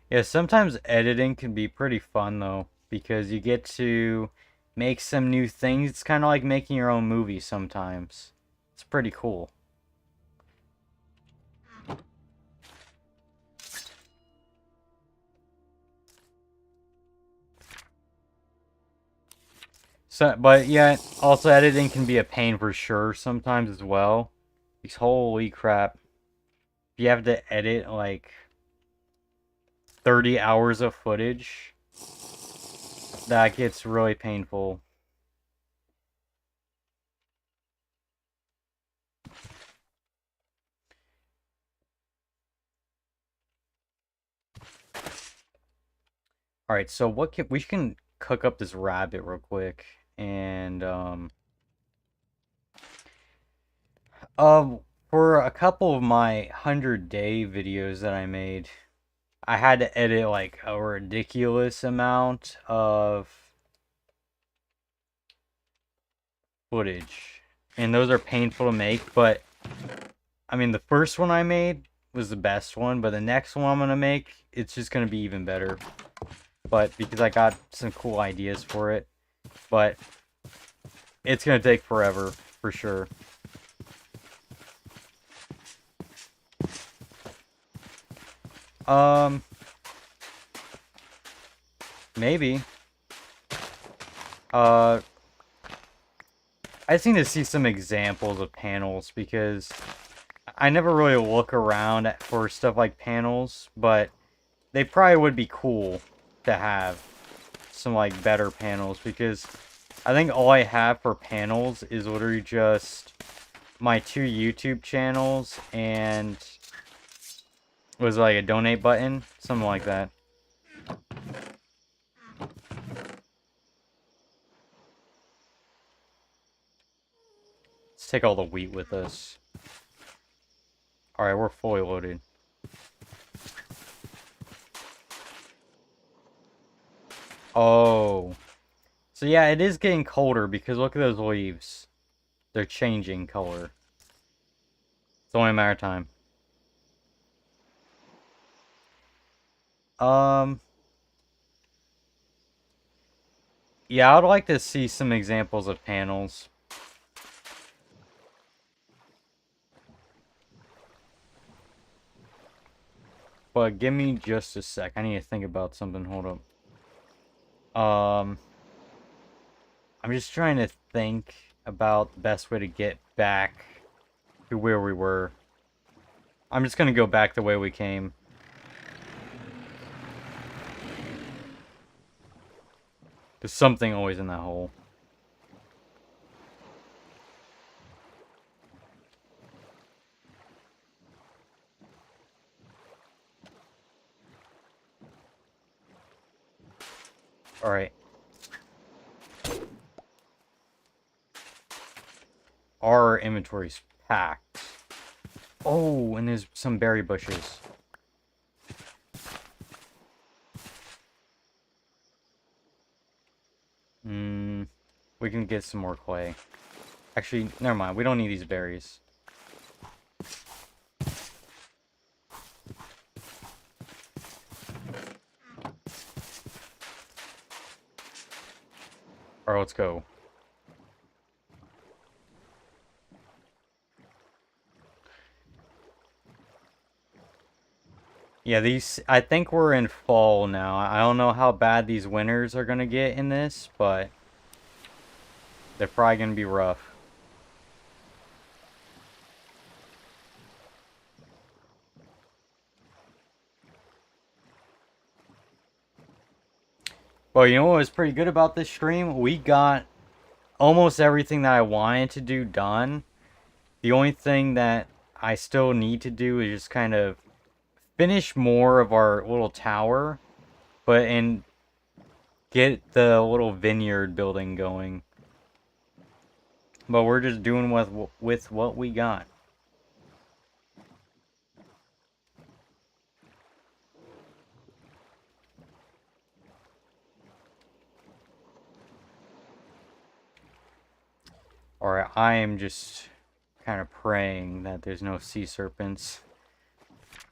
Yeah, sometimes editing can be pretty fun though, because you get to make some new things. It's kind of like making your own movie sometimes. It's pretty cool. So, but yeah, also editing can be a pain for sure sometimes as well. Because holy crap, you have to edit like 30 hours of footage. That gets really painful. All right, so what can we can cook up this rabbit real quick and for a couple of my 100-day videos that I made, I had to edit like a ridiculous amount of footage. And those are painful to make, but I mean the first one I made was the best one, but the next one I'm gonna make, it's just gonna be even better. But because I got some cool ideas for it. But it's gonna take forever, for sure. Um, maybe. Uh, I just need to see some examples of panels because I never really look around for stuff like panels, but they probably would be cool to have some like better panels because I think all I have for panels is literally just my 2 YouTube channels and was like a donate button, something like that. Let's take all the wheat with us. Alright, we're fully loaded. Oh. So yeah, it is getting colder because look at those leaves. They're changing color. It's only a matter of time. Um, yeah, I'd like to see some examples of panels. But give me just a sec. I need to think about something. Hold up. I'm just trying to think about the best way to get back to where we were. I'm just gonna go back the way we came. There's something always in that hole. Alright. Our inventory's packed. Oh, and there's some berry bushes. We can get some more clay. Actually, never mind. We don't need these berries. Alright, let's go. Yeah, these... I think we're in fall now. I don't know how bad these winters are gonna get in this, but... they're probably gonna be rough. Well, you know what was pretty good about this stream? We got almost everything that I wanted to do done. The only thing that I still need to do is just kind of finish more of our little tower, and get the little vineyard building going. But we're just doing with what we got. Alright, I am just kind of praying that there's no sea serpents.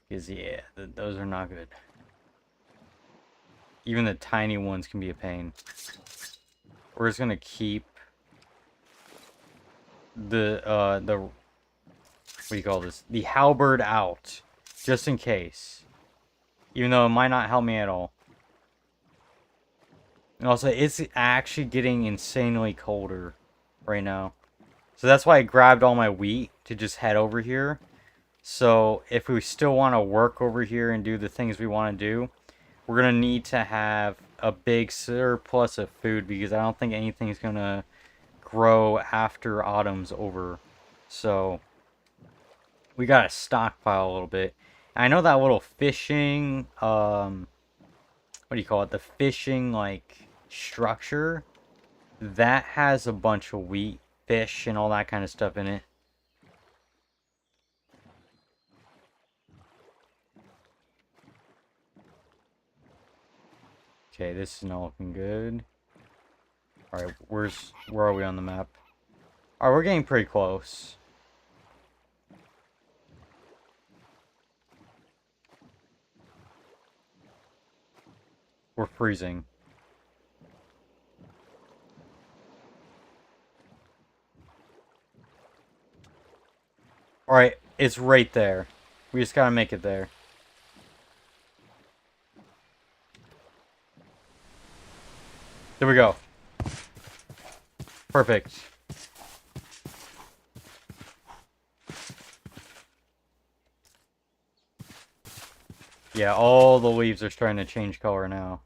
Because, yeah, those are not good. Even the tiny ones can be a pain. We're just gonna keep the what do you call this? The halberd out. Just in case. Even though it might not help me at all. And also, it's actually getting insanely colder right now. So that's why I grabbed all my wheat to just head over here. So if we still want to work over here and do the things we want to do, we're going to need to have a big surplus of food, because I don't think anything's going to grow after autumn's over. So we got to stockpile a little bit. I know that little fishing, what do you call it? The fishing, like, structure, that has a bunch of wheat, fish, and all that kind of stuff in it. Okay, this is not looking good. Alright, where are we on the map? Alright, we're getting pretty close. We're freezing. Alright, it's right there. We just gotta make it there. There we go. Perfect. Yeah, all the leaves are starting to change color now.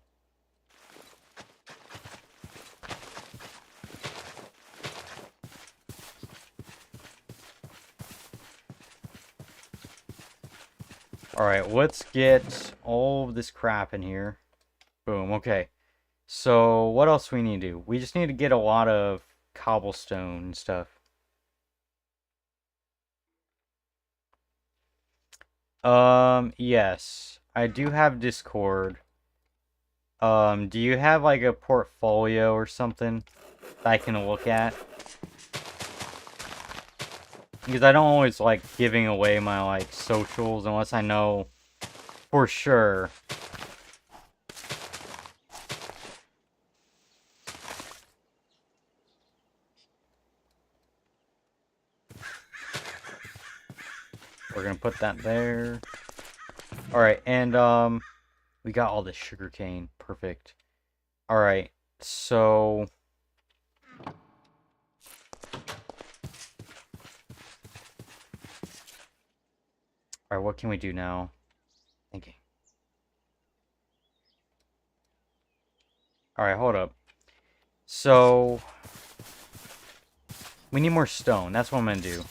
Alright, let's get all of this crap in here. Boom, okay. So, what else we need to do? We just need to get a lot of cobblestone and stuff. Yes. I do have Discord. Do you have, like, a portfolio or something that I can look at? Because I don't always like giving away my, like, socials unless I know for sure. We're gonna put that there. Alright, and, we got all this sugarcane. Perfect. Alright, so... Alright, what can we do now? Thinking. Alright, hold up. So... we need more stone. That's what I'm gonna do.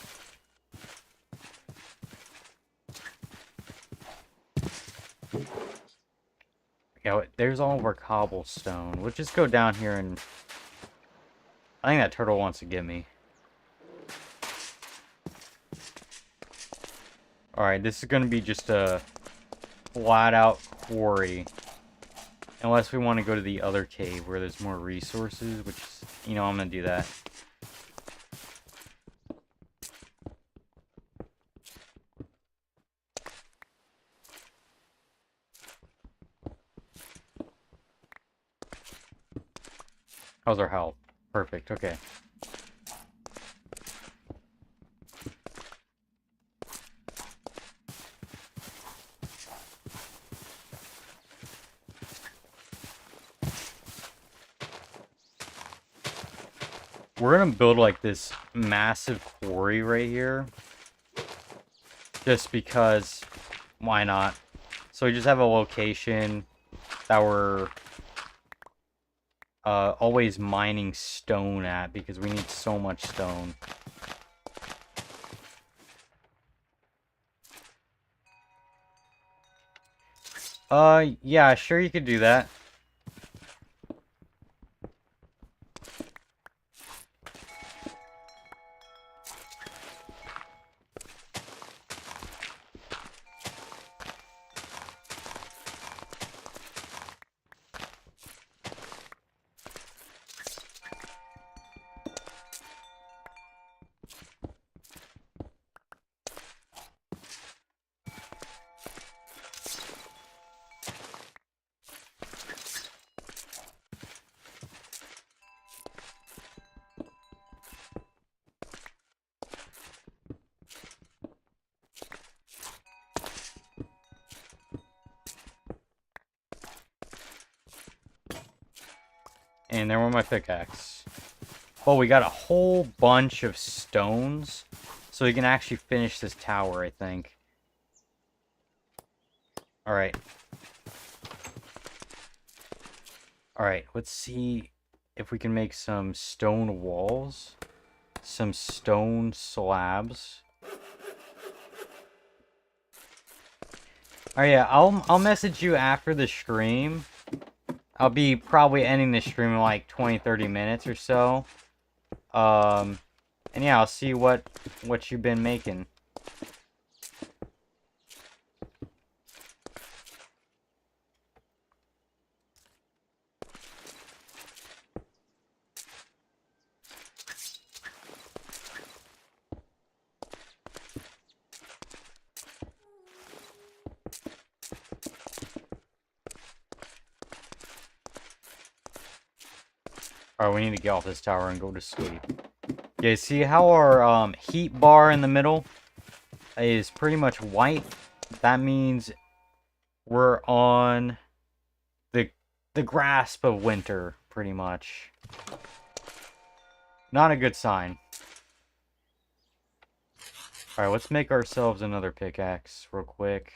Yeah, there's all of our cobblestone. We'll just go down here and... I think that turtle wants to get me. Alright, this is going to be just a flat-out quarry. Unless we want to go to the other cave where there's more resources, which, you know, I'm going to do that. How's our health? Perfect, okay. We're gonna build like this massive quarry right here. Just because, why not? So we just have a location that we're always mining stone at, because we need so much stone. Yeah, sure, you could do that. And there went my pickaxe. Oh, we got a whole bunch of stones, so we can actually finish this tower, I think. Alright. Alright, let's see if we can make some stone walls. Some stone slabs. Alright, yeah, I'll message you after the stream. I'll be probably ending the stream in like 20-30 minutes or so. And yeah, I'll see what you've been making. Alright, we need to get off this tower and go to sleep. Yeah, see how our heat bar in the middle is pretty much white? That means we're on the grasp of winter, pretty much. Not a good sign. Alright, let's make ourselves another pickaxe real quick.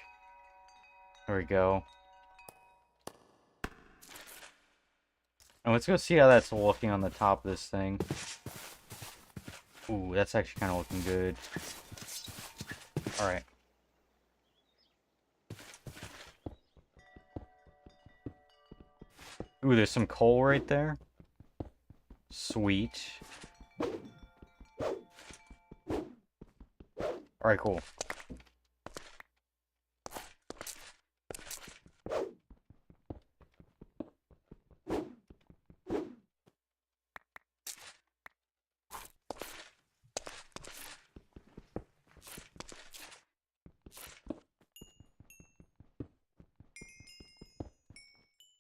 There we go. And let's go see how that's looking on the top of this thing. Ooh, that's actually kind of looking good. Alright. Ooh, there's some coal right there. Sweet. Alright, cool.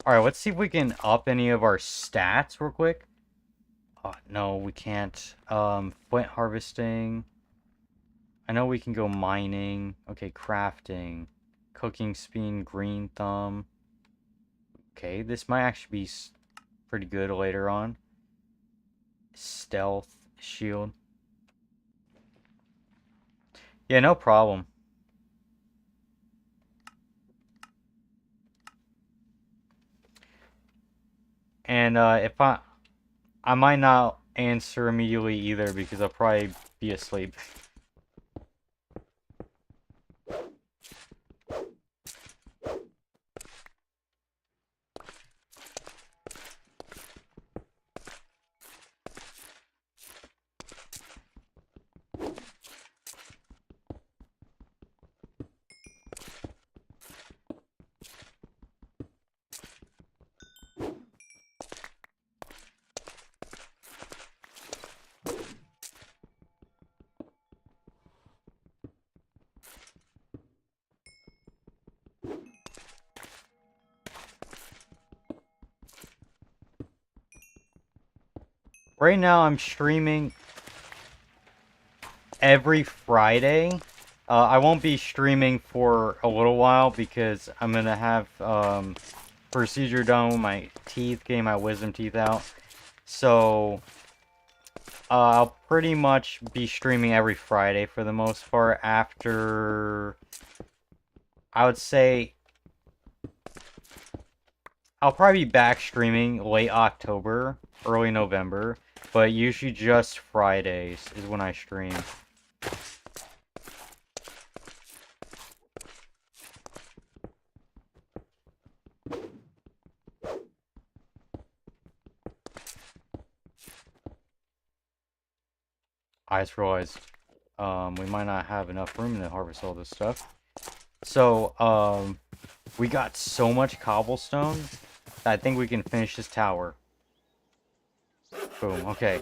Alright, let's see if we can up any of our stats real quick. No, we can't. Flint harvesting. I know we can go mining. Okay, crafting. Cooking speed, green thumb. Okay, this might actually be pretty good later on. Stealth, shield. Yeah, no problem. And if I might not answer immediately either because I'll probably be asleep. Right now I'm streaming every Friday. I won't be streaming for a little while because I'm gonna have procedure done with my teeth, getting my wisdom teeth out. So I'll pretty much be streaming every Friday for the most part after, I would say, I'll probably be back streaming late October, early November, but usually just Fridays is when I stream. I just realized we might not have enough room to harvest all this stuff. So, we got so much cobblestone that I think we can finish this tower. Boom, okay.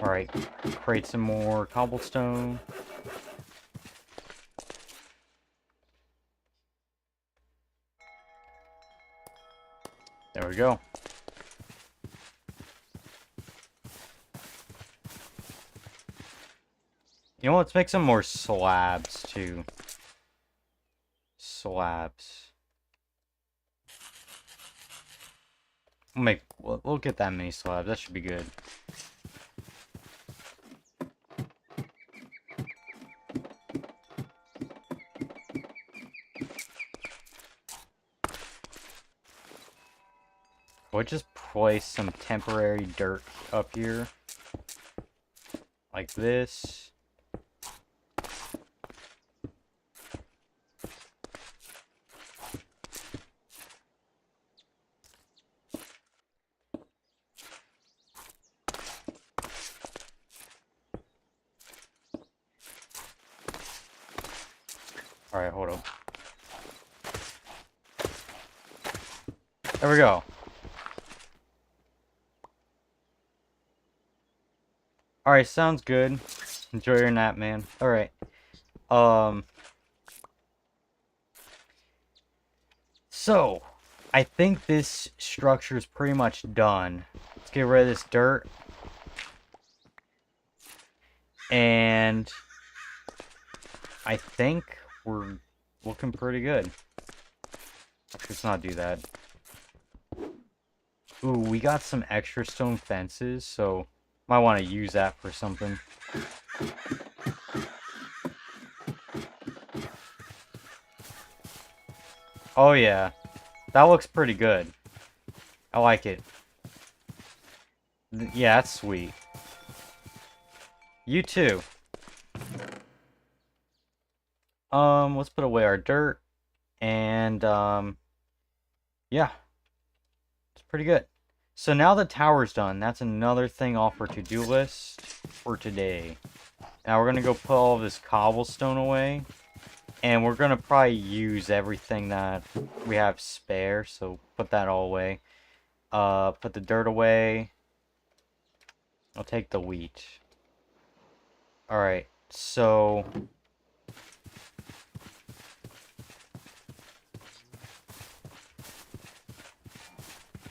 Alright, create some more cobblestone. There we go. You know, let's make some more slabs, too. Slabs. We'll get that many slabs. That should be good. We'll just place some temporary dirt up here. Like this. Alright, hold up. There we go. Alright, sounds good. Enjoy your nap, man. Alright. So, I think this structure is pretty much done. Let's get rid of this dirt. And I think we're looking pretty good. Let's not do that. Ooh, we got some extra stone fences, so might want to use that for something. Oh yeah, that looks pretty good. I like it. Yeah, that's sweet. You too. Let's put away our dirt. And, yeah. It's pretty good. So now the tower's done. That's another thing off our to-do list for today. Now we're gonna go put all this cobblestone away. And we're gonna probably use everything that we have spare, so put that all away. Put the dirt away. I'll take the wheat. Alright, so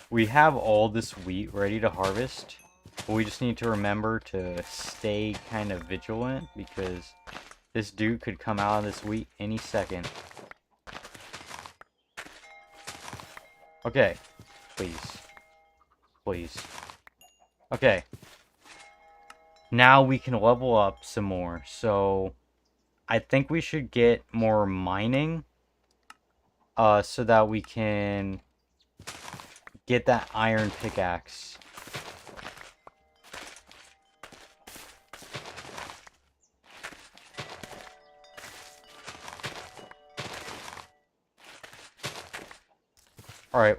we have all this wheat ready to harvest, but we just need to remember to stay kind of vigilant because this dude could come out of this wheat any second. Okay, please. Please. Okay. Now we can level up some more, so I think we should get more mining, so that we can get that iron pickaxe. Alright.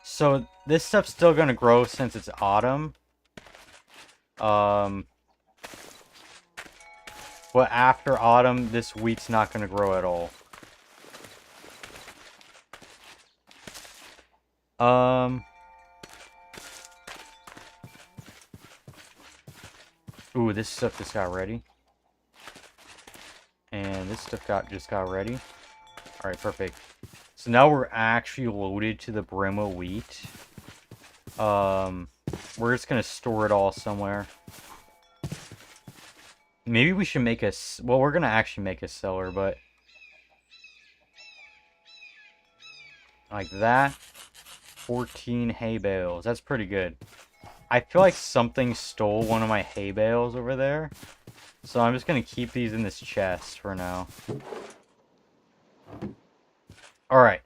So this stuff's still gonna grow since it's autumn. But after autumn, this wheat's not gonna grow at all. Ooh, this stuff just got ready. And this stuff just got ready. Alright, perfect. So now we're actually loaded to the brim of wheat. We're just gonna store it all somewhere. Maybe we should make a... Well, we're gonna actually make a cellar, but... Like that. 14 hay bales. That's pretty good. I feel like something stole one of my hay bales over there. So I'm just gonna keep these in this chest for now. Alright.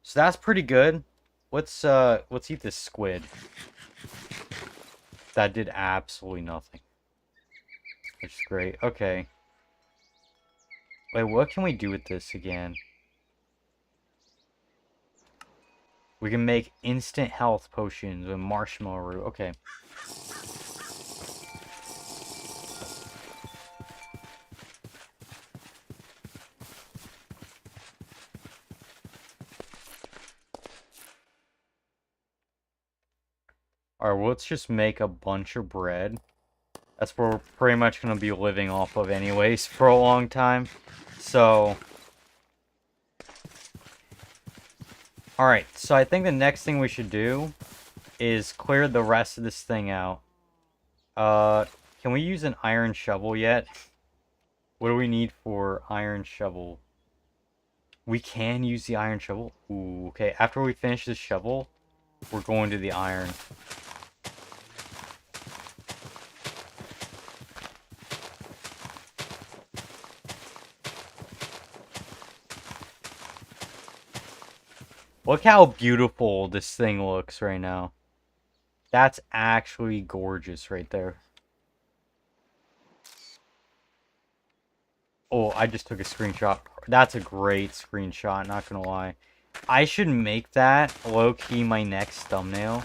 So that's pretty good. Let's eat this squid. That did absolutely nothing. Which is great. Okay. Wait, what can we do with this again? We can make instant health potions with marshmallow root. Okay. Alright, well, let's just make a bunch of bread. That's what we're pretty much going to be living off of anyways for a long time. So... Alright, so I think the next thing we should do is clear the rest of this thing out. Can we use an iron shovel yet? What do we need for iron shovel? We can use the iron shovel? Ooh, okay. After we finish this shovel, we're going to the iron. Look how beautiful this thing looks right now. That's actually gorgeous right there. Oh, I just took a screenshot. That's a great screenshot, not gonna lie. I should make that low-key my next thumbnail.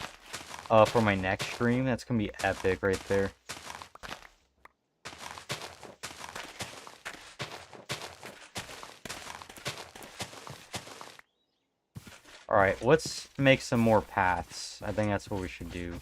For my next stream. That's gonna be epic right there. Alright, let's make some more paths. I think that's what we should do.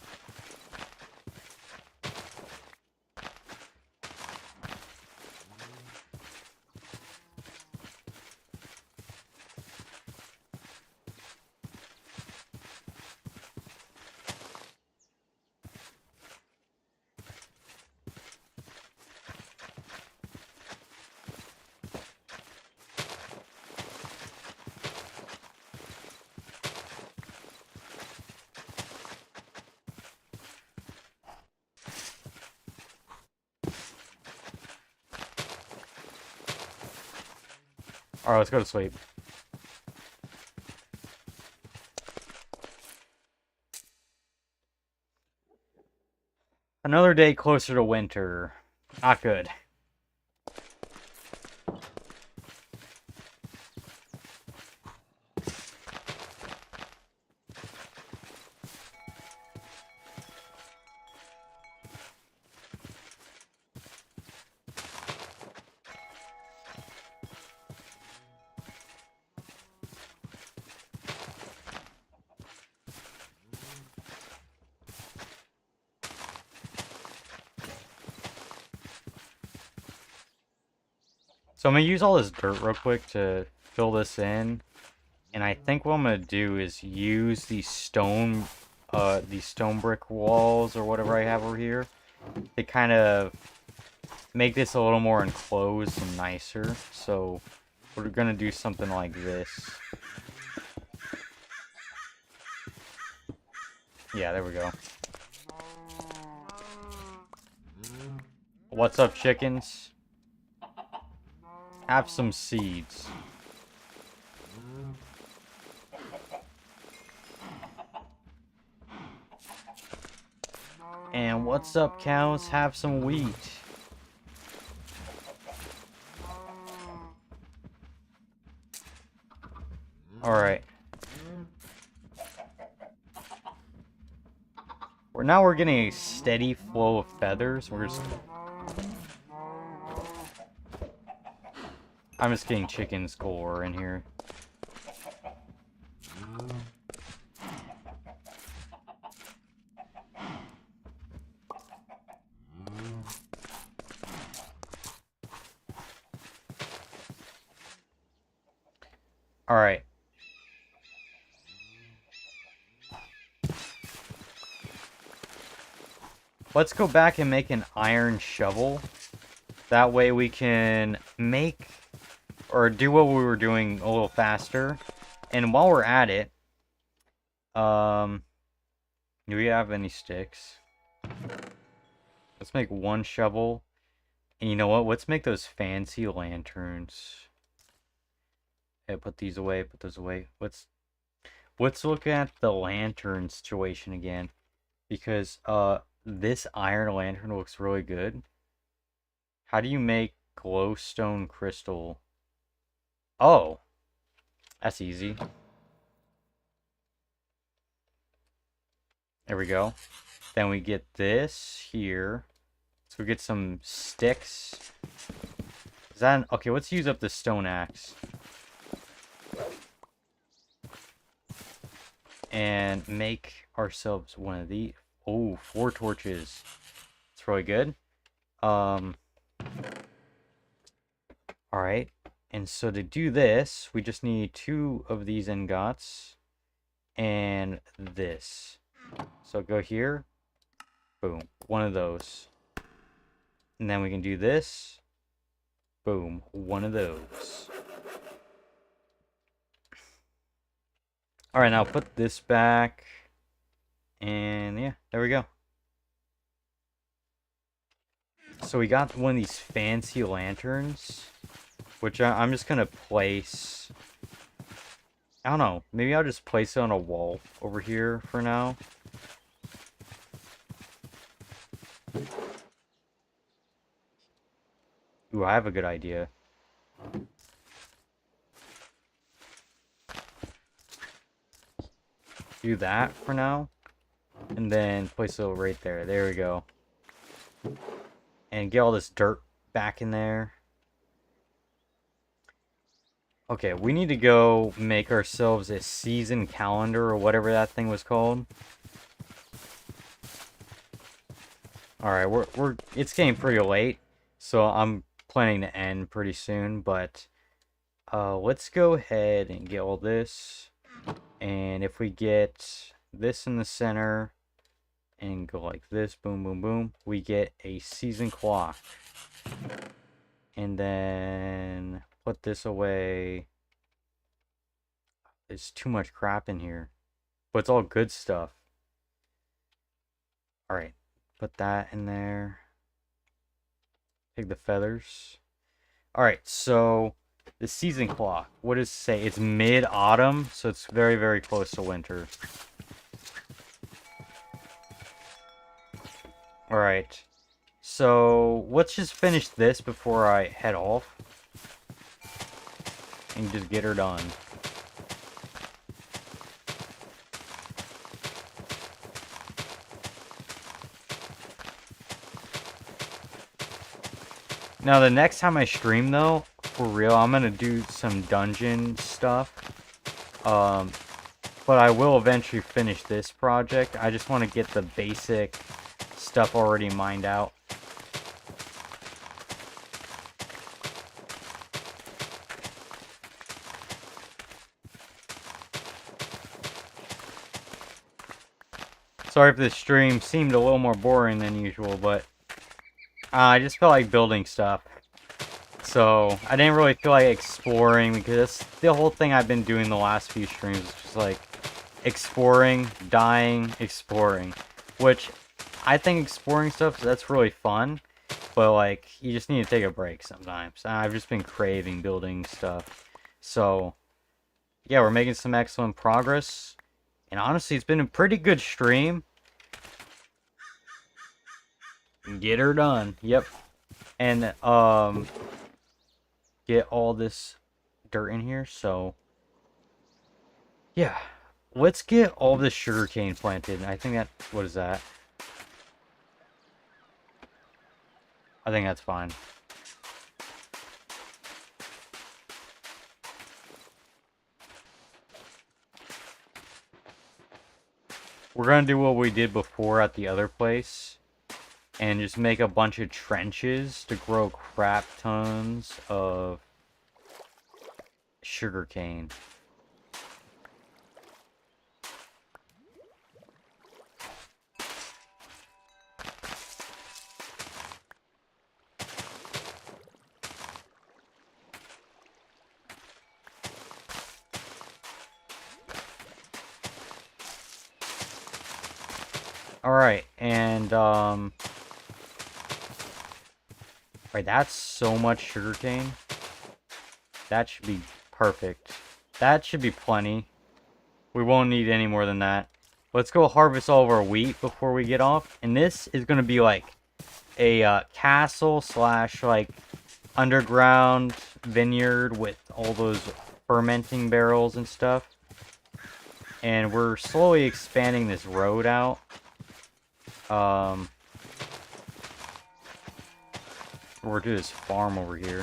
Alright, let's go to sleep. Another day closer to winter. Not good. So I'm going to use all this dirt real quick to fill this in. And I think what I'm going to do is use these stone brick walls or whatever I have over here to kind of make this a little more enclosed and nicer. So we're going to do something like this. Yeah, there we go. What's up, chickens? Have some seeds. And what's up, cows? Have some wheat. Alright. Now we're getting a steady flow of feathers. I'm just getting chickens galore in here. Alright. let's go back and make an iron shovel. That way we can make or do what we were doing a little faster. And while we're at it, do we have any sticks? Let's make one shovel. And you know what? Let's make those fancy lanterns. Okay, put these away, put those away. Let's look at the lantern situation again. Because this iron lantern looks really good. How do you make glowstone crystal? Oh, that's easy. There we go. Then we get this here. So we get some sticks. Is that okay, let's use up the stone axe. And make ourselves one of these. Oh, 4 torches. It's really good. Alright. And so to do this, we just need 2 of these ingots. And this. So go here. Boom. 1 of those. And then we can do this. Boom. 1 of those. Alright, now put this back. And yeah, there we go. So we got one of these fancy lanterns. Which I'm just going to place... I don't know. Maybe I'll just place it on a wall over here for now. Ooh, I have a good idea. Do that for now. And then place it right there. There we go. And get all this dirt back in there. Okay, we need to go make ourselves a season calendar or whatever that thing was called. Alright, it's getting pretty late, so I'm planning to end pretty soon, but let's go ahead and get all this. And if we get this in the center and go like this, boom, boom, boom, we get a season clock. And then put this away. There's too much crap in here, but it's all good stuff. Alright, put that in there. Take the feathers. Alright, so the season clock. What does it say? It's mid-autumn, so it's very, very close to winter. Alright, so let's just finish this before I head off. And just get her done. Now, the next time I stream, though, for real, I'm going to do some dungeon stuff. But I will eventually finish this project. I just want to get the basic stuff already mined out. Sorry if this stream seemed a little more boring than usual, but I just felt like building stuff. So, I didn't really feel like exploring, because that's the whole thing I've been doing the last few streams. It's just like, exploring, dying, exploring. Which, I think exploring stuff, that's really fun. But, like, you just need to take a break sometimes. I've just been craving building stuff. So, yeah, we're making some excellent progress. And honestly, it's been a pretty good stream. Get her done. Yep. And, get all this dirt in here, so... yeah. Let's get all this sugarcane planted. I think that... what is that? I think that's fine. We're gonna do what we did before at the other place. And just make a bunch of trenches to grow crap tons of sugarcane. Alright, and, alright, that's so much sugarcane. That should be perfect. That should be plenty. We won't need any more than that. Let's go harvest all of our wheat before we get off. And this is going to be like a castle slash like underground vineyard with all those fermenting barrels and stuff. And we're slowly expanding this road out. We're doing this farm over here.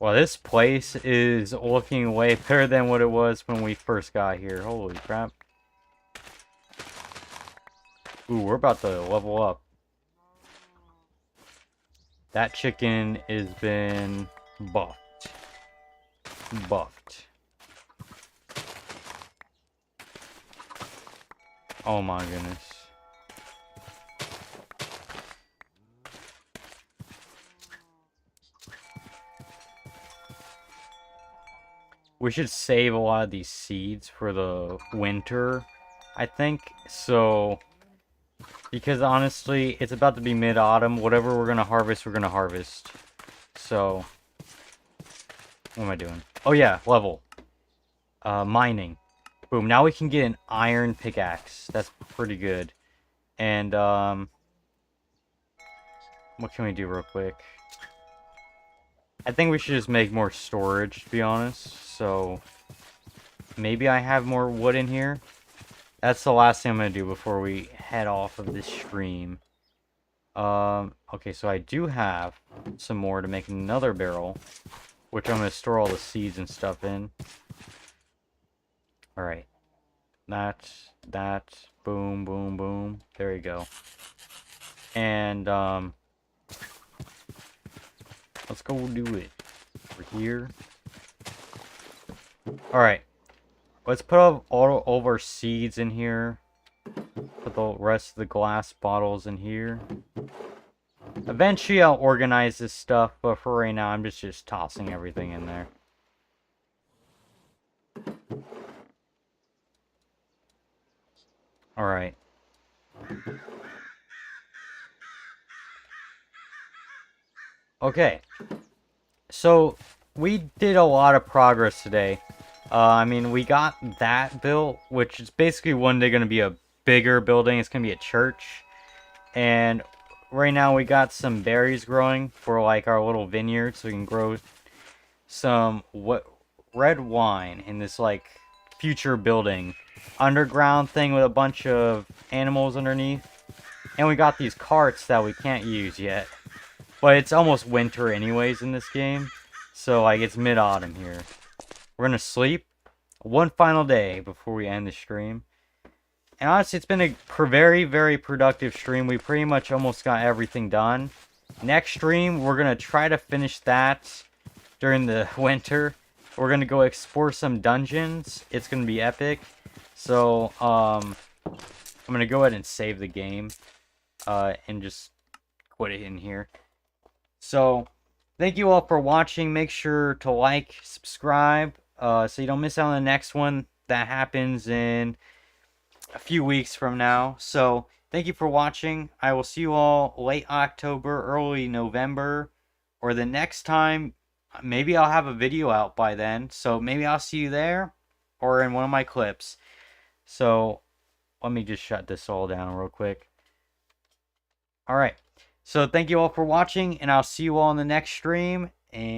Well, this place is looking way better than what it was when we first got here. Holy crap. Ooh, we're about to level up. That chicken has been buffed. Buffed. Oh my goodness. We should save a lot of these seeds for the winter, I think. So, because honestly, it's about to be mid-autumn. Whatever we're going to harvest, we're going to harvest. So, what am I doing? Oh yeah, level. Mining. Boom, now we can get an iron pickaxe. That's pretty good. And, what can we do real quick? I think we should just make more storage, to be honest. So, maybe I have more wood in here. That's the last thing I'm going to do before we head off of this stream. Okay, so I do have some more to make another barrel, which I'm going to store all the seeds and stuff in. Alright. That, boom, boom, boom. There you go. And, let's go do it. Over here. Alright. Let's put all of our seeds in here. Put the rest of the glass bottles in here. Eventually I'll organize this stuff, but for right now I'm just tossing everything in there. Alright. Okay. So, we did a lot of progress today. I mean, we got that built, which is basically one day going to be a bigger building. It's going to be a church. And right now we got some berries growing for like our little vineyard, so we can grow some red wine in this like future building. Underground thing with a bunch of animals underneath. And we got these carts that we can't use yet. But it's almost winter anyways in this game. So like it's mid-autumn here. We're going to sleep one final day before we end the stream. And honestly, it's been a very, very productive stream. We pretty much almost got everything done. Next stream, we're going to try to finish that during the winter. We're going to go explore some dungeons. It's going to be epic. So, I'm going to go ahead and save the game. And just quit it in here. So, thank you all for watching. Make sure to like, subscribe. So you don't miss out on the next one that happens in a few weeks from now. So thank you for watching. I will see you all late October, early November, or the next time. Maybe I'll have a video out by then. So maybe I'll see you there or in one of my clips. So let me just shut this all down real quick. Alright. So thank you all for watching, and I'll see you all in the next stream. And